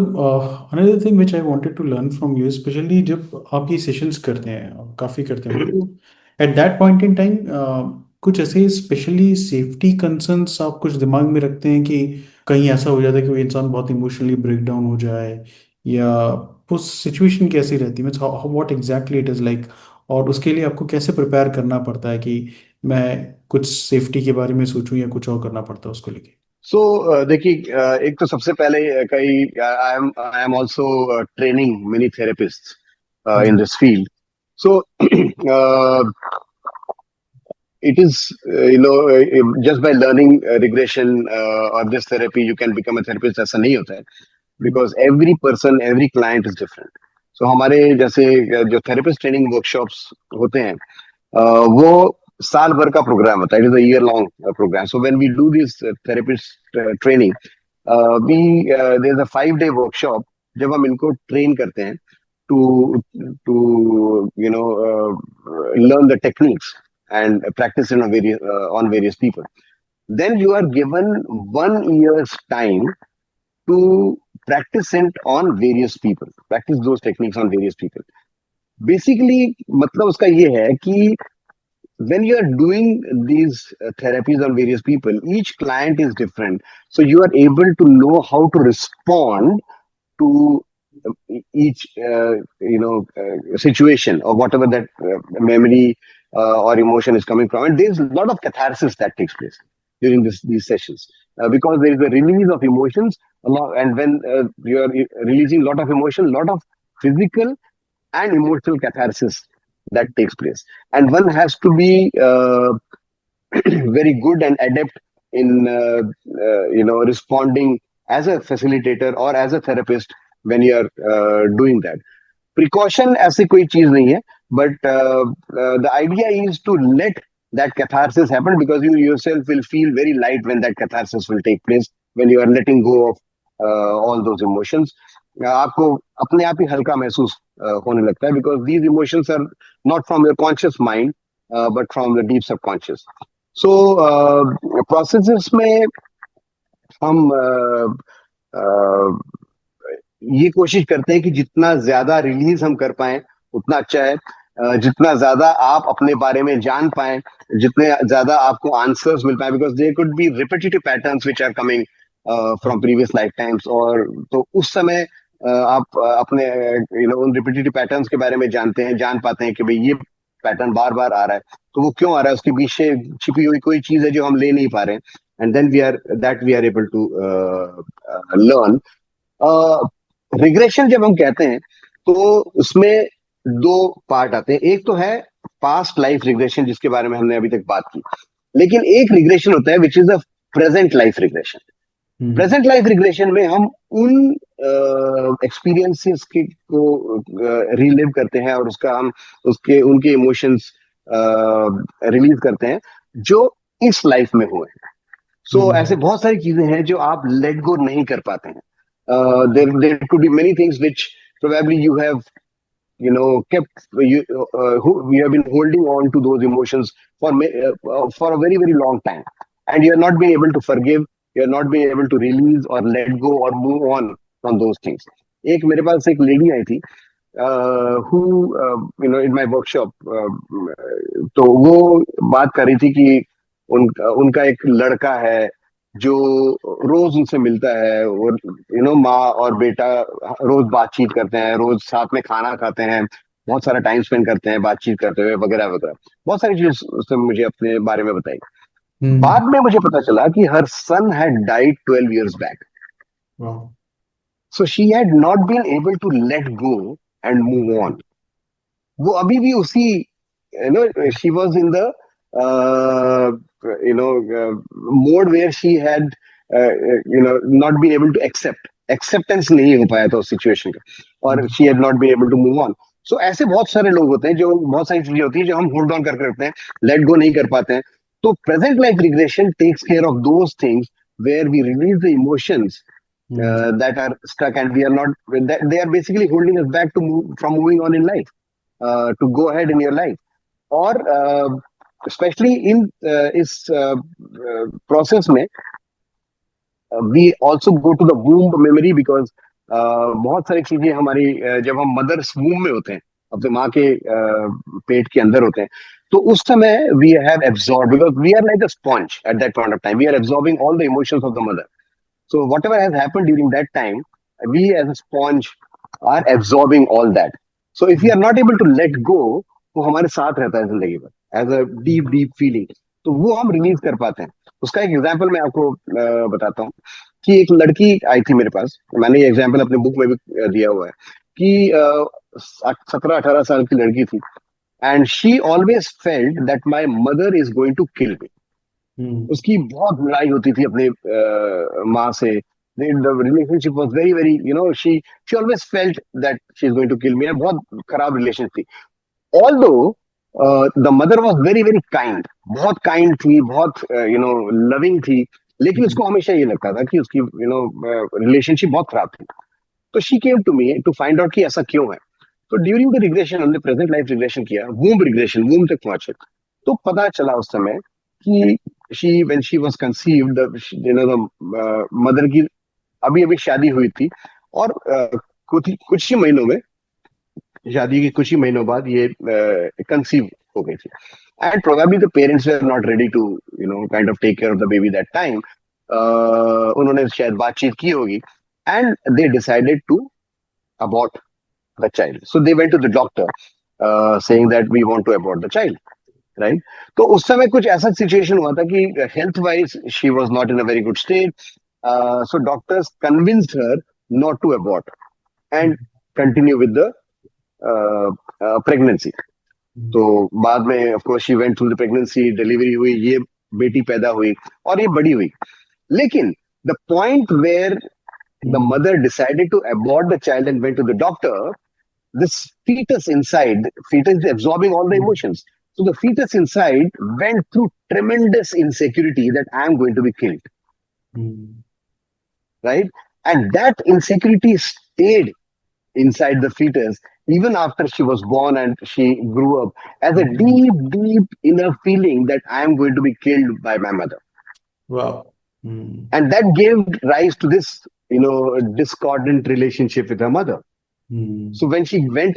another thing which I wanted to learn from you, especially जब आप ये sessions करते हैं, काफ़ी करते होंगे, तो eight that point in time कुछ ऐसे स्पेशली सेफ्टी कंसर्न्स आप कुछ दिमाग में रखते हैं कि कहीं ऐसा हो जाता है कि कोई इंसान बहुत इमोशनली ब्रेक डाउन हो जाए, या वो सिचुएशन कैसी रहती है, means what exactly it is like, और उसके लिए आपको कैसे प्रिपेयर करना पड़ता है कि मैं कुछ सेफ्टी के बारे में सोचूं या कुछ और करना पड़ता है उसको लेके? सो देखिए एक तो सबसे पहले कई I am also training many therapist in जी। This field so it is just by learning regression or this therapy you can become a therapist ऐसा नहीं होता है because every person every client is different so हमारे जैसे जो therapist training workshops होते हैं वो साल भर का प्रोग्राम होता है it is a year long program so when we do this therapist training we there is a 5 day workshop जब हम इनको ट्रेन करते हैं to to learn the techniques and practice it on various people. Then you are given 1 year's time to practice it on various people. Practice those techniques on various people. Basically, मतलब उसका ये है कि when you are doing these therapies on various people, each client is different. So you are able to know how to respond to each situation or whatever that memory or emotion is coming from and there's a lot of catharsis that takes place during these sessions because there is a release of emotions a lot, and when you are releasing a lot of emotion, a lot of physical and emotional catharsis that takes place and one has to be very good and adept in responding as a facilitator or as a therapist when you are doing that. Precaution ऐसी कोई चीज नहीं है but the idea is to let that catharsis happen because you yourself will feel very light when that catharsis will take place when you are letting go of all those emotions. आपको अपने आप ही हल्का महसूस होने लगता है because these emotions are not from your conscious mind but from the deep subconscious. So processes में हम ये कोशिश करते हैं कि जितना ज्यादा रिलीज हम कर पाए उतना अच्छा है जितना ज्यादा आप अपने बारे में जान पाए जितने ज्यादा आपको आंसर्स मिल पाए because there could be repetitive patterns which are coming from previous life times और तो उस समय आप अपने उन रिपीटेटिव पैटर्न्स के बारे में जानते हैं जान पाते हैं कि भाई ये पैटर्न बार बार आ रहा है तो वो क्यों आ रहा है उसके पीछे छिपी हुई कोई चीज है जो हम ले नहीं पा रहे हैं and then we are able to learn regression जब हम कहते हैं तो उसमें दो पार्ट आते हैं एक तो है पास्ट लाइफ रिग्रेशन जिसके बारे में हमने अभी तक बात की लेकिन एक रिग्रेशन होता है which is the present life regression present life regression में हम उन एक्सपीरियंसेस के को रिलीव करते हैं और उसका हम उसके उनके इमोशंस रिलीज करते हैं जो इस लाइफ में हुए हैं सो ऐसे बहुत सारी चीजें हैं जो आप लेट गो नहीं कर पाते हैं there could be many things which probably you have kept you have been holding on to those emotions for a very very long time and you are not being able to forgive you are not being able to release or let go or move on from those things एक मेरे पास एक lady आई थी who in my workshop तो वो बात कर रही थी कि उनका एक लड़का है जो रोज उनसे मिलता है और माँ और बेटा रोज बातचीत करते हैं रोज साथ में खाना खाते हैं बहुत सारा टाइम स्पेंड करते हैं बातचीत करते हुए वगैरह वगैरह बहुत सारी चीज उसने मुझे अपने बारे में बताई बाद में मुझे पता चला कि her son had died 12 years back so she had not been able to let go and move on वो अभी भी उसी she was in the mode where she had not been able to accept acceptance नहीं हो पाया था उस situation का और she had not been able to move on सो ऐसे बहुत सारे लोग होते हैं, जो बहुत सारी चीजें होती है जो हम होल्ड ऑन करके रखते हैं, लेट गो नहीं कर पाते हैं. तो present life regression takes care of those things where we release the emotions hmm that are stuck, and we are not that they are basically holding us back to move from moving on in life, to go ahead in your life. Or especially in इस process में, we also go to the womb memory, because बहुत सारी चीजें हमारी जब हम mother's वूम में होते हैं, अपने माँ के पेट के अंदर होते हैं, तो उस समय we have absorb, because we are like a sponge at that point of time, we are absorbing all the emotions of the mother. So whatever has happened during that time, we as a sponge are absorbing all that. So if we are not able to let go, वो हमारे साथ रहता है जिंदगी भर as a deep deep feeling. तो वो हम रिलीज कर पाते हैं. उसका एक एग्जांपल मैं आपको बताता हूँ कि एक लड़की आई थी मेरे पास. मैंने ये एग्जांपल अपने बुक में भी दिया हुआ है कि 17-18 साल की लड़की थी, and she always felt that my mother is going to kill me. Hmm उसकी बहुत लड़ाई होती थी अपने माँ से. The relationship was very very, she always felt that she is going to kill me. बहुत खराब रिलेशन थी. Although the mother was very very kind, बहुत kind थी, बहुत loving थी, लेकिन हम्म उसको हमेशा ये लगता था कि उसकी रिलेशनशिप बहुत खराब थी. तो she came to me to find out कि ऐसा क्यों है. तो ड्यूरिंग द रिग्रेशन हमने प्रेजेंट लाइफ रिग्रेशन किया, वूम रिग्रेशन, वूम तक पहुंचे. तो पता चला उस समय कि she when she was conceived, the mother की अभी अभी शादी हुई थी, और कुछ ही महीनों में, शादी के कुछ ही महीनों बाद ये कंसीव हो गई थी. And probably the parents were not ready to kind of take care of the baby that time. उन्होंने शायद बातचीत की होगी, and they decided to abort the child. So they went to the doctor saying that we want to abort the child, right. तो उस समय कुछ ऐसा सिचुएशन हुआ था कि health wise she was not in a very good state. So doctors convinced her not to abort and continue with the pregnancy. तो बाद में of course she went through the pregnancy, delivery हुई, ये बेटी पैदा हुई और ये बड़ी हुई. लेकिन the point where the mother decided to abort the child and went to the doctor, this fetus inside, fetus is absorbing all the emotions. So the fetus inside went through tremendous insecurity that I am going to be killed, right? And that insecurity stayed inside the fetus even after she was born and she grew up, as a deep, deep inner feeling that I am going to be killed by my mother. Wow. And that gave rise to this, discordant relationship with her mother. So when she went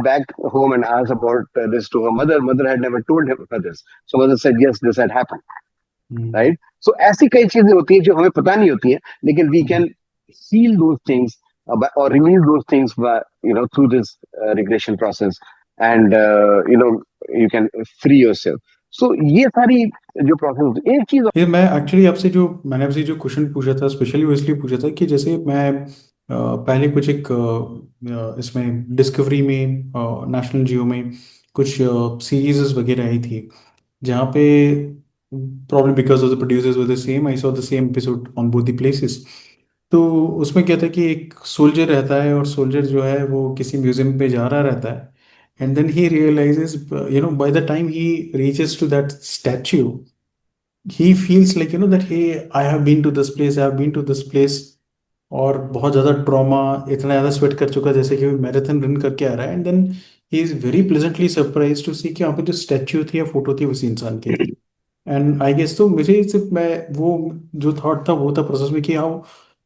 back home and asked about this to her mother, mother had never told her this. So mother said, yes, this had happened. Right? So ऐसी कई चीजें होती हैं जो हमें पता नहीं होती हैं, लेकिन we can heal those things or release those things by, through this regression process, and you can free yourself. So ये सारी जो प्रोसेस, एक चीज ये मैं एक्चुअली मैंने आपसे जो क्वेश्चन पूछा था स्पेशली वो इसलिए पूछा था कि जैसे मैं पहले कुछ एक इसमें डिस्कवरी में नेशनल जियो में कुछ सीरीज वगैरह आई थी जहाँ पे problem because of the producers were the same I saw the same episode on both the places. तो उसमें क्या था कि एक सोल्जर रहता है और सोल्जर जो है वो किसी म्यूजियम पे जा रहा रहता है and then he realizes by the time he reaches to that statue he feels like that hey I have been to this place, I have been to this place. और बहुत ज़्यादा ट्रॉमा, इतना ज़्यादा स्वेट कर चुका है जैसे कि मैराथन रन करके आ रहा है and then he is very pleasantly surprise to see कि यहाँ पे जो स्टैच्यू थी या फोटो थी उसी इंसान की थी. एंड आई गेस तो मुझे सिर्फ मैं वो जो थॉट था वो था प्रोसेस में कि how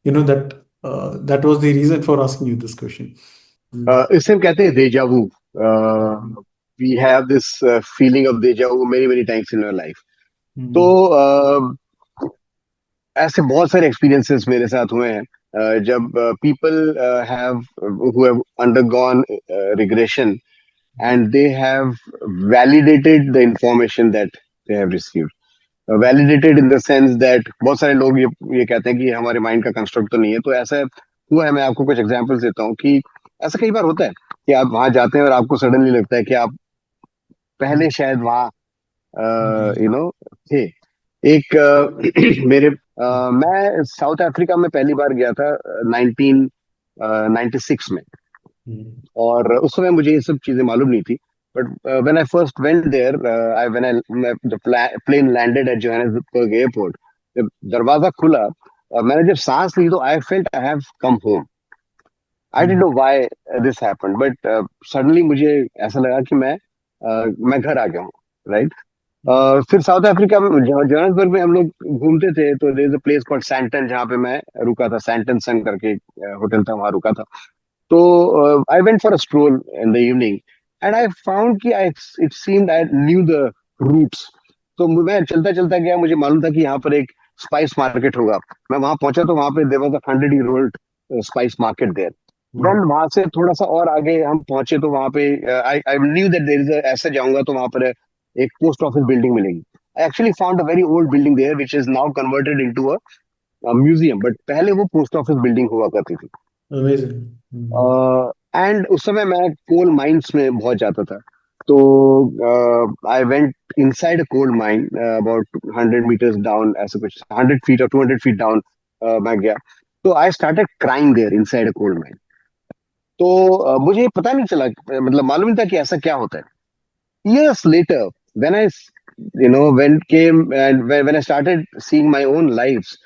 that that was the reason for asking you this question. इसे हम कहते हैं deja vu. We have this feeling of deja vu many many times in our life. तो ऐसे बहुत सारे एक्सपीरियंसेस मेरे साथ हुए हैं जब people have undergone regression and they have validated the information that they have received. Validated in the sense that बहुत सारे लोग ये कहते हैं कि हमारे माइंड का कंस्ट्रक्ट तो नहीं है. तो ऐसा हुआ है, मैं आपको कुछ एग्जांपल्स देता हूँ कि ऐसा कई बार होता है कि आप वहां जाते हैं और आपको सडनली लगता है कि आप पहले शायद वहां थे. एक मेरे मैं साउथ अफ्रीका में पहली बार गया था 1996 में. Mm. और उस समय मुझे ये सब चीजें मालूम नहीं थी. But when I first went there, I when I the plane landed at Johannesburg airport, जब दरवाजा खुला, मैंने जब सांस ली तो I felt I have come home. I don't Mm. Know why this happened, but suddenly मुझे ऐसा लगा कि मैं घर आ गया हूँ. राइट. Mm. फिर साउथ अफ्रीका में जोहान्सबर्ग में हम लोग घूमते थे, तो there is a place called Santon जहाँ पे मैं रुका था. सैंटन सन करके होटल था, वहां रुका था. तो I went for a stroll in the evening, and I found कि I it seemed I knew the routes. तो मैं चलता चलता गया, मुझे मालूम था कि यहाँ पर एक स्पाइस मार्केट होगा. मैं वहां पहुंचा तो वहां पे there was a 100-year old spice market there. Then Wow. वहां से थोड़ा सा और आगे हम पहुंचे तो वहां पे I I knew that there is ऐसे जाऊंगा तो वहां पर एक पोस्ट ऑफिस बिल्डिंग मिलेगी. I actually found a very old building their which is now converted into a museum, but पहले वो पोस्ट ऑफिस बिल्डिंग हुआ करती थी. Amazing. Mm. एंड उस समय मैं कोल माइंस में बहुत जाता था. तो I went inside a coal mine about 100 meters down, ऐसे कुछ 100 feet और 200 feet डाउन मैं गया. तो I started crying there inside a coal mine. तो मुझे पता नहीं चला, मतलब मालूम नहीं था कि ऐसा क्या होता है. Years later, when I, when I started seeing my own lives,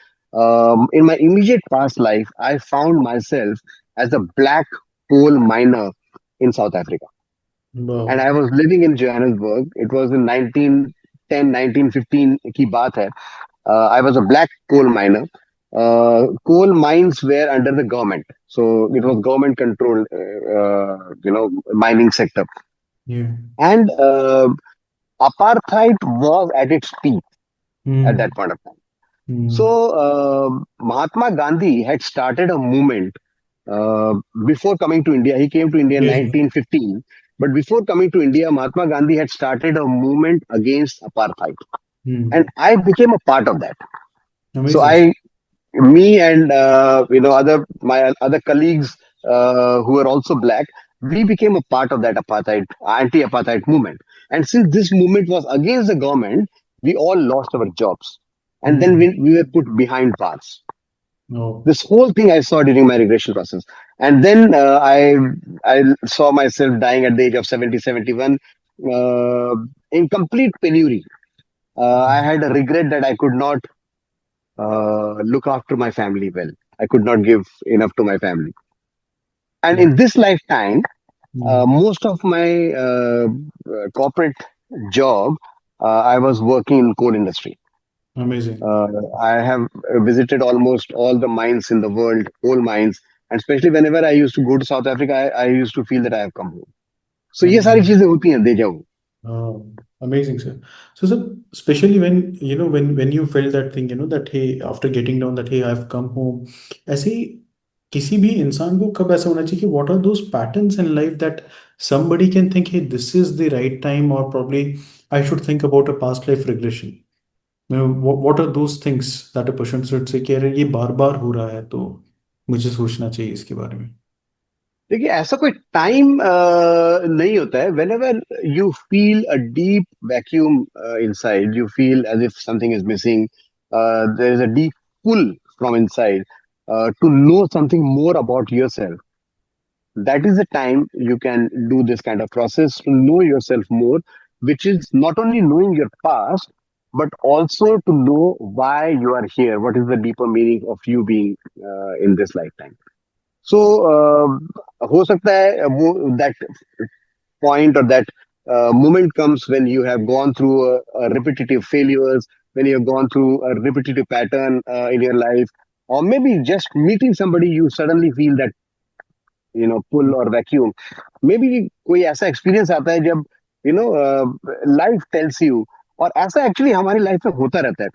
in my immediate past life, I found myself as a black coal miner in South Africa. And Wow. I was living in Johannesburg. It was in 1910, 1915 की बात है. I was a black coal miner. Coal mines were under the government. So it was government controlled, mining sector. Yeah. And apartheid was at its peak at that Mm. point of time. So Mm. Mahatma Gandhi had started a movement uh, before coming to India. He came to India in Yeah. 1915, but before coming to India, Mahatma Gandhi had started a movement against apartheid, and Mm. I became a part of that. So Amazing. me and other my other colleagues who were also black, we became a part of that apartheid anti-apartheid movement. And since this movement was against the government, we all lost our jobs, and then Mm. we were put behind bars. Oh. This whole thing I saw during my regression process, and then I saw myself dying at the age of 70, 71, in complete penury. I had a regret that I could not look after my family well. I could not give enough to my family. And Wow. in this lifetime, Mm. most of my corporate job, I was working in coal industry. Amazing. Uh, I have visited almost all the mines in the world, coal mines, and especially whenever I used to go to South Africa, I used to feel that I have come home. So ये सारी Amazing. चीजें होती हैं deja vu. Oh, amazing, sir. So, sir, especially when when you felt that thing, that hey, after getting down, that hey, I've come home. ऐसे ही किसी भी इंसान को कब ऐसा होना चाहिए कि what are those patterns in life that somebody can think, hey, this is the right time, or probably I should think about a past life regression. What are those things that a person should say कि अरे ये बार बार हो रहा है तो मुझे सोचना चाहिए इसके बारे में. देखिए ऐसा कोई टाइम नहीं होता है. whenever you feel a deep vacuum inside, you feel as if something is missing, there is a deep pull from inside to know something more about yourself. That is the time you can do this kind of process to know yourself more, which is not only knowing your past, but also to know why you are here. What is the deeper meaning of you being in this lifetime? So हो सकता है वो that point or that moment comes when you have gone through a repetitive failures, when you have gone through a repetitive pattern in your life, or maybe just meeting somebody, you suddenly feel that pull or vacuum. Maybe कोई ऐसा experience आता है जब life tells you. और ऐसा actually हमारी life में होता रहता है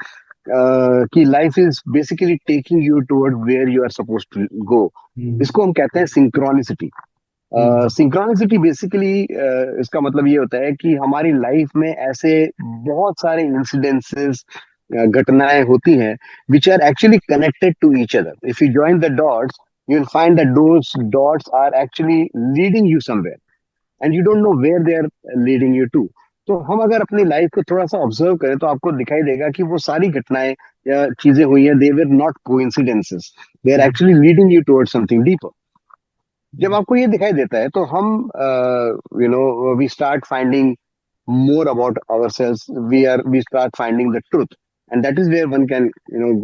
कि life is basically taking you toward where you are suppose to go. Hmm. इसको हम कहते हैं सिंक्रोनिसिटी. Hmm. सिंक्रोनिसिटी बेसिकली इसका मतलब ये होता है कि हमारी लाइफ में ऐसे बहुत सारे इंसिडेंसेस घटनाएं होती हैं which are actually connected to each other. If you join the dots, you will find that those dots are actually leading you somewhere, and you don't know where they are leading you to. तो हम अगर अपनी life को थोड़ा सा observe करें तो आपको दिखाई देगा कि वो सारी घटनाएं या चीजें हुई हैं, they were not coincidences, they are Hmm. Actually leading you towards something deeper. जब आपको ये दिखाई देता है तो हम we start finding more about ourselves. We start finding the truth, and that is where one can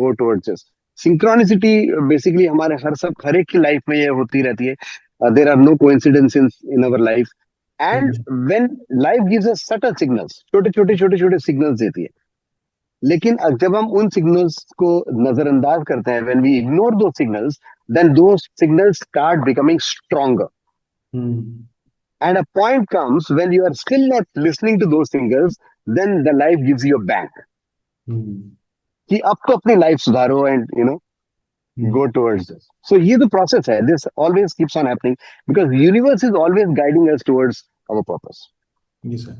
go towards this. Synchronicity basically हमारे हर एक की लाइफ में ये होती रहती है. There are no coincidences in our life, and when life gives us subtle signals, छोटे छोटे signals देती है. लेकिन जब हम उन signals को नजरअंदाज करते हैं, when we ignore those signals, then those signals start becoming stronger. Hmm. And a point comes when you are still not listening to those singers, then the life gives you a bang. Hmm. कि अब तो अपनी life सुधारो and Hmm. go towards this. So ये तो process है. This always keeps on happening because the universe is always guiding us towards our purpose. Yes, sir.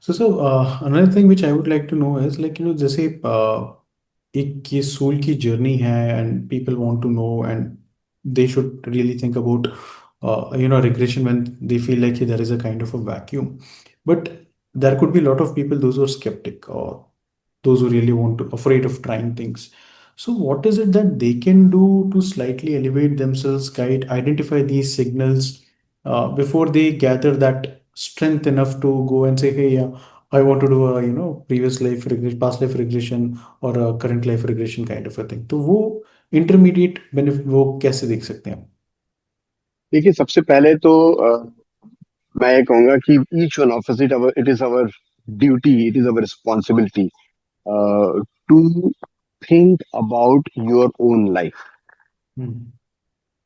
Another thing which I would like to know is like, जैसे एक ये soul की journey है and people want to know and they should really think about regression when they feel like there is a kind of a vacuum, but there could be a lot of people those who are skeptic or those who really want to afraid of trying things. So what is it that they can do to slightly elevate themselves, guide, identify these signals before they gather that strength enough to go and say, hey, yeah, I want to do a previous life regression, past life regression or a current life regression kind of a thing. तो वो intermediate benefit वो कैसे देख सकते हैं? देखिए सबसे पहले तो मैं ये कहूंगा कि each one of us it is our duty, it is our responsibility to think about your own life, Hmm.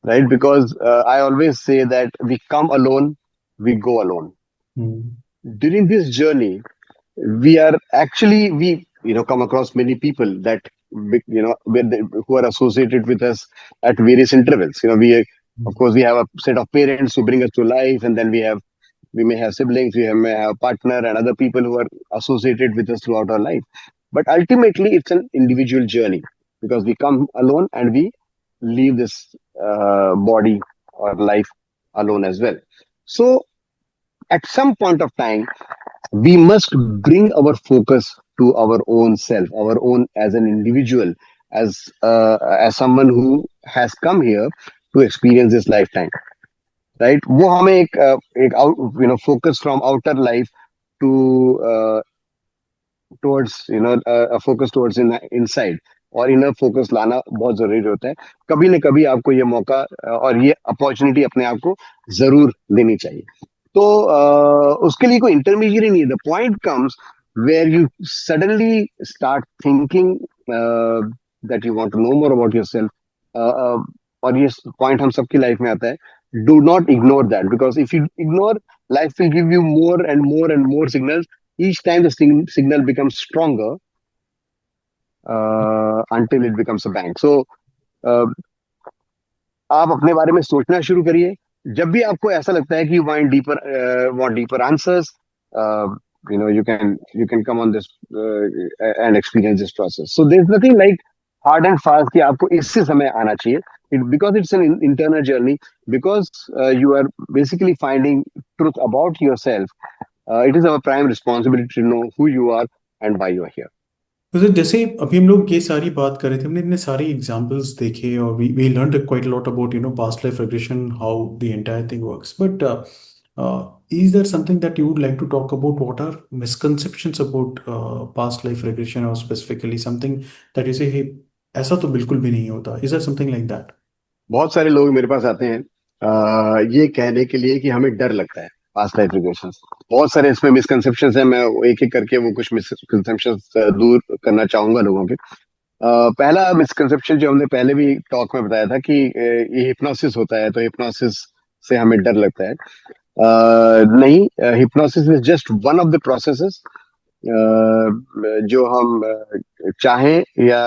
right? Because I always say that we come alone, we go alone. Hmm. During this journey, we are actually we come across many people that who are associated with us at various intervals. We of course we have a set of parents who bring us to life, and then we may have siblings, may have a partner, and other people who are associated with us throughout our life. But ultimately, it's an individual journey because we come alone and we leave this body or life alone as well. So, at some point of time, we must bring our focus to our own self, our own as an individual, as someone who has come here to experience this lifetime, right? वो हमें एक out focus from outer life to towards a focus towards inside और inner focus लाना बहुत जरूरी होता है. कभी न कभी आपको ये मौका और ये अपॉर्चुनिटी अपने आप को जरूर देनी चाहिए. तो उसके लिए कोई इंटरमीडिएट नहीं है. The point comes where you suddenly start thinking that you want to know more about yourself. और ये पॉइंट हम सबकी लाइफ में आता है. Do not ignore that because if you ignore, life will give you more and more signals. Each time the signal becomes stronger until it becomes a bang. So uh, आप अपने बारे में सोचना शुरू करिए. जब भी आपको ऐसा लगता है कि want deeper answers, you can come on this and experience this process. So there's nothing like hard and fast कि आपको इसी समय आना चाहिए. Because it's an internal journey, because you are basically finding truth about yourself. It is our prime responsibility to know who you are and why you are here. तो जैसे अभी हम लोग ये सारी बात कर रहे थे, हमने इतने सारे एग्जांपल्स देखे और we learn quite lot about past life regression, how the entire thing works, but is there something that you would like to talk about? What are misconceptions about past life regression, or specifically something that you say, hey, ऐसा तो बिल्कुल भी नहीं होता? Is there something like that? बहुत सारे लोग मेरे पास आते हैं ये कहने के लिए कि हमें डर लगता है पास्ट लाइफ रिग्रेशन. बहुत सारे इसमें मिसकंसेप्शंस हैं. मैं एक एक करके वो कुछ मिसकंसेप्शंस दूर करना चाहूंगा लोगों के. पहला मिसकंसेप्शन जो हमने पहले भी टॉक में बताया था कि ये हिप्नोसिस होता है तो हिप्नोसिस से हमें डर लगता है. नहीं, hypnosis is just one of the processes जो हम चाहें या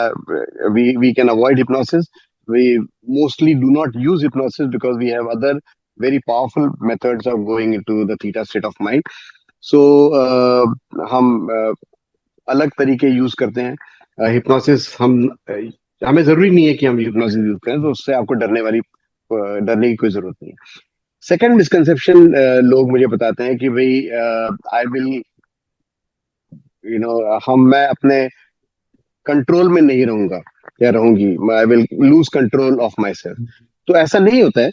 we can avoid hypnosis. We mostly do not use hypnosis because we have other very powerful methods of going into the theta state of mind. So हम अलग तरीके use करते हैं. Hypnosis हमें जरूरी नहीं है कि हम हिप्नोसिस यूज करें, तो उससे आपको डरने की कोई जरूरत नहीं है. सेकंड मिसकंसेप्शन लोग मुझे बताते हैं कि भाई आई विल मैं अपने कंट्रोल में नहीं रहूंगा या रहूंगी. I will lose control of my self. तो ऐसा नहीं होता है.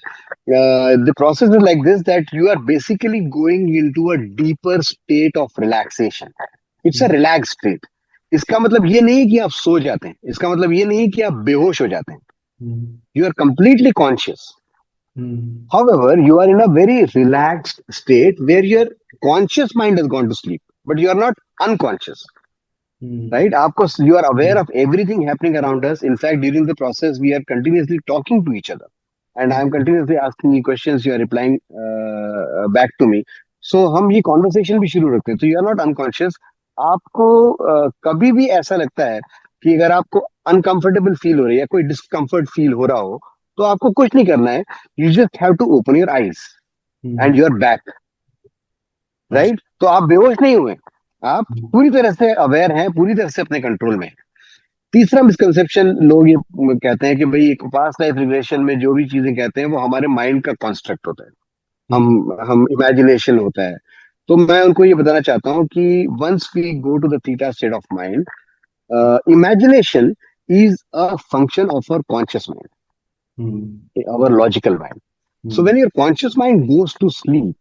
The process is like this, that you are basically going into a deeper state of relaxation. It's a hmm, relax state. इसका मतलब ये नहीं है कि आप सो जाते हैं, इसका मतलब ये नहीं है कि आप बेहोश हो जाते हैं. Hmm, you are completely conscious. Hmm, However, you are in a very relaxed state where your conscious mind has gone to sleep, but you are not unconscious, hmm, right? आपको, you are aware hmm, of everything happening around us. In fact, during the process, we are continuously talking to each other, and I am hmm, continuously asking you questions. You are replying back to me. So हम ये conversation भी शुरू रखते हैं. तो you are not unconscious. आपको कभी भी ऐसा लगता है कि अगर आपको uncomfortable feel हो रही है, कोई discomfort feel हो रहा हो, तो आपको कुछ नहीं करना है. You just have to open your eyes hmm, and you are back. अच्छा, राइट, तो आप बेहोश नहीं हुए, आप हम्म, पूरी तरह से अवेयर हैं, पूरी तरह से अपने कंट्रोल में हैं. तीसरा मिसकंसेप्शन, लोग ये कहते हैं कि भाई पास्ट लाइफ रिग्रेशन में जो भी चीजें कहते हैं वो हमारे माइंड का कंस्ट्रक्ट होता है, हम्म, हम इमेजिनेशन होता है. तो मैं उनको ये बताना चाहता हूँ कि once we go to the theta state of mind, imagination is a function of our conscious hmm, mind, our logical mind. So hmm, when your conscious mind goes to sleep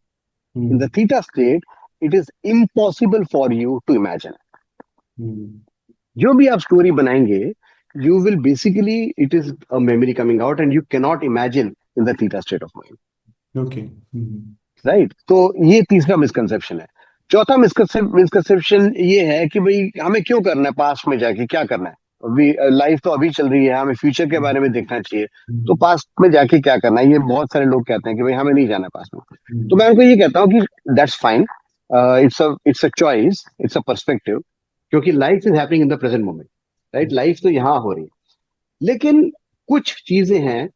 in the hmm, theta state, it is impossible for you to imagine. Hmm, जो भी आप story बनाएंगे, you will basically, it is a memory coming out and you cannot imagine in the theta state of mind. Okay, hmm, right, तो ये तीसरा misconception है. चौथा misconception ये है कि भाई हमें क्यों करना है, पास्ट में जाके क्या करना है, अभी लाइफ तो अभी चल रही है, हमें फ्यूचर के बारे में देखना चाहिए. तो हम्म, पास्ट में जाके क्या करना है, ये बहुत सारे लोग कहते हैं कि भाई हमें नहीं जाना पास्ट में. तो हम्म, मैं उनको ये कहता हूँ कि that's fine. It's a choice, it's a perspective. क्योंकि life is happening in the present moment. Right, life तो यहाँ हो रही है. लेकिन कुछ चीजें हैं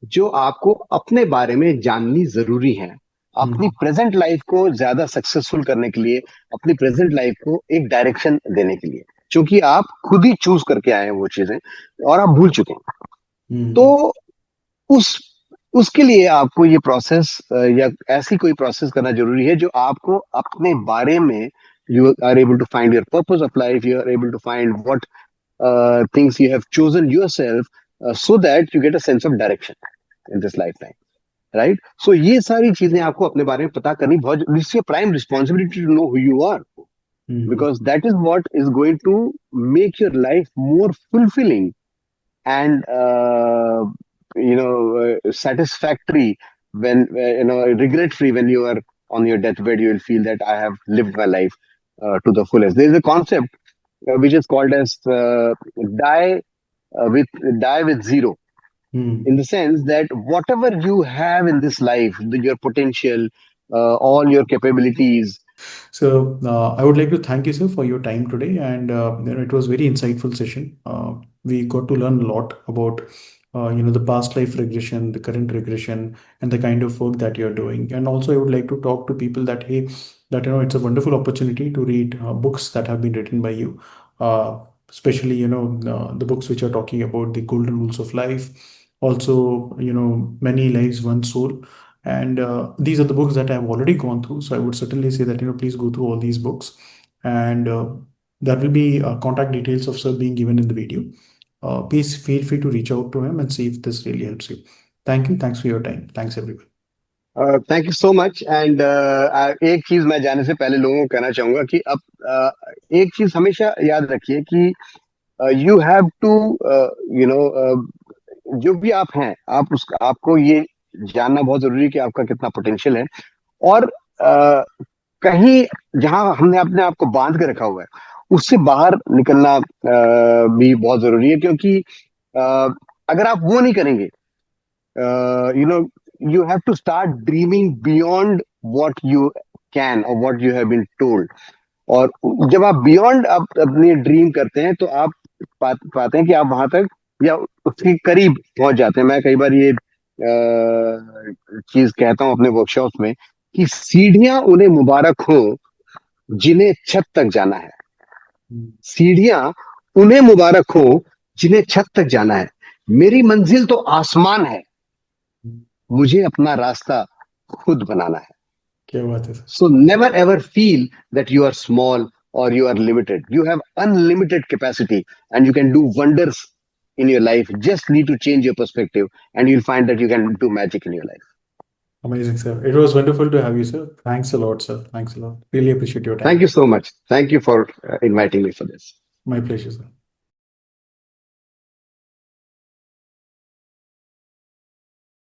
जो आपको अपने बारे में जाननी जरूरी है, अपनी हम्म, प्रेजेंट लाइफ को ज्यादा सक्सेसफुल करने के लिए, अपनी प्रेजेंट लाइफ को एक डायरेक्शन देने के लिए, क्योंकि आप खुद ही चूज करके आए हैं वो चीजें और आप भूल चुके हैं. तो हम्म, उस उसके लिए आपको ये प्रोसेस या ऐसी कोई प्रोसेस करना जरूरी है जो आपको अपने बारे में, you are able to find your purpose of life, you are able to find what things you have chosen yourself, so that you get a sense of direction in this lifetime. Right, so ये सारी चीजें आपको अपने बारे में पता करनी बहुत, it's your prime responsibility to know who you are, hmm, because that is what is going to make your life more fulfilling and satisfactory when regret free. When you are on your deathbed, you will feel that I have lived my life to the fullest. There is a concept which is called as die with die with zero, in hmm. the sense that whatever you have in this life, your potential, all your capabilities. So I would like to thank you, sir, for your time today, and it was very insightful session. We got to learn a lot about the past life regression, the current regression, and the kind of work that you're doing. And also, I would like to talk to people that hey, that it's a wonderful opportunity to read books that have been written by you, uh, especially the books which are talking about the golden rules of life. Also, many lives, one soul, and these are the books that I've already gone through. So I would certainly say that please go through all these books, and there will be contact details of sir being given in the video. Please feel free to reach out to him and see if this really helps you. Thank you. Thanks for your time. Thanks everyone. Thank you so much. And एक चीज मैं जाने से पहले लोगों को कहना चाहूंगा कि अब एक चीज हमेशा याद रखिए कि you have to you know जो भी आप हैं, आपको ये जानना बहुत जरूरी है कि आपका कितना पोटेंशियल है. और कहीं जहां हमने अपने आप को बांध के रखा हुआ है, उससे बाहर निकलना भी बहुत जरूरी है. क्योंकि अगर आप वो नहीं करेंगे, you know you have to start dreaming beyond what you can और what you have been told. और जब आप बियॉन्ड अपनी ड्रीम करते हैं, तो आप पाते हैं कि आप वहां तक या उसके करीब पहुंच जाते हैं. मैं कई बार ये चीज कहता हूं अपने वर्कशॉप में कि सीढ़ियां उन्हें मुबारक हो जिन्हें छत तक जाना है. Mm, सीढ़ियां उन्हें मुबारक हो जिन्हें छत तक जाना है. मेरी मंजिल तो आसमान है, mm. मुझे अपना रास्ता खुद बनाना है. क्या बात है sir. So never ever feel that you are small or you are limited. You have unlimited capacity and you can do wonders in your life. Just need to change your perspective, and you'll find that you can do magic in your life. Amazing, sir. It was wonderful to have you, sir. Thanks a lot, sir. Thanks a lot. Really appreciate your Thank time. you so much. Thank you for inviting me for this. My pleasure, sir.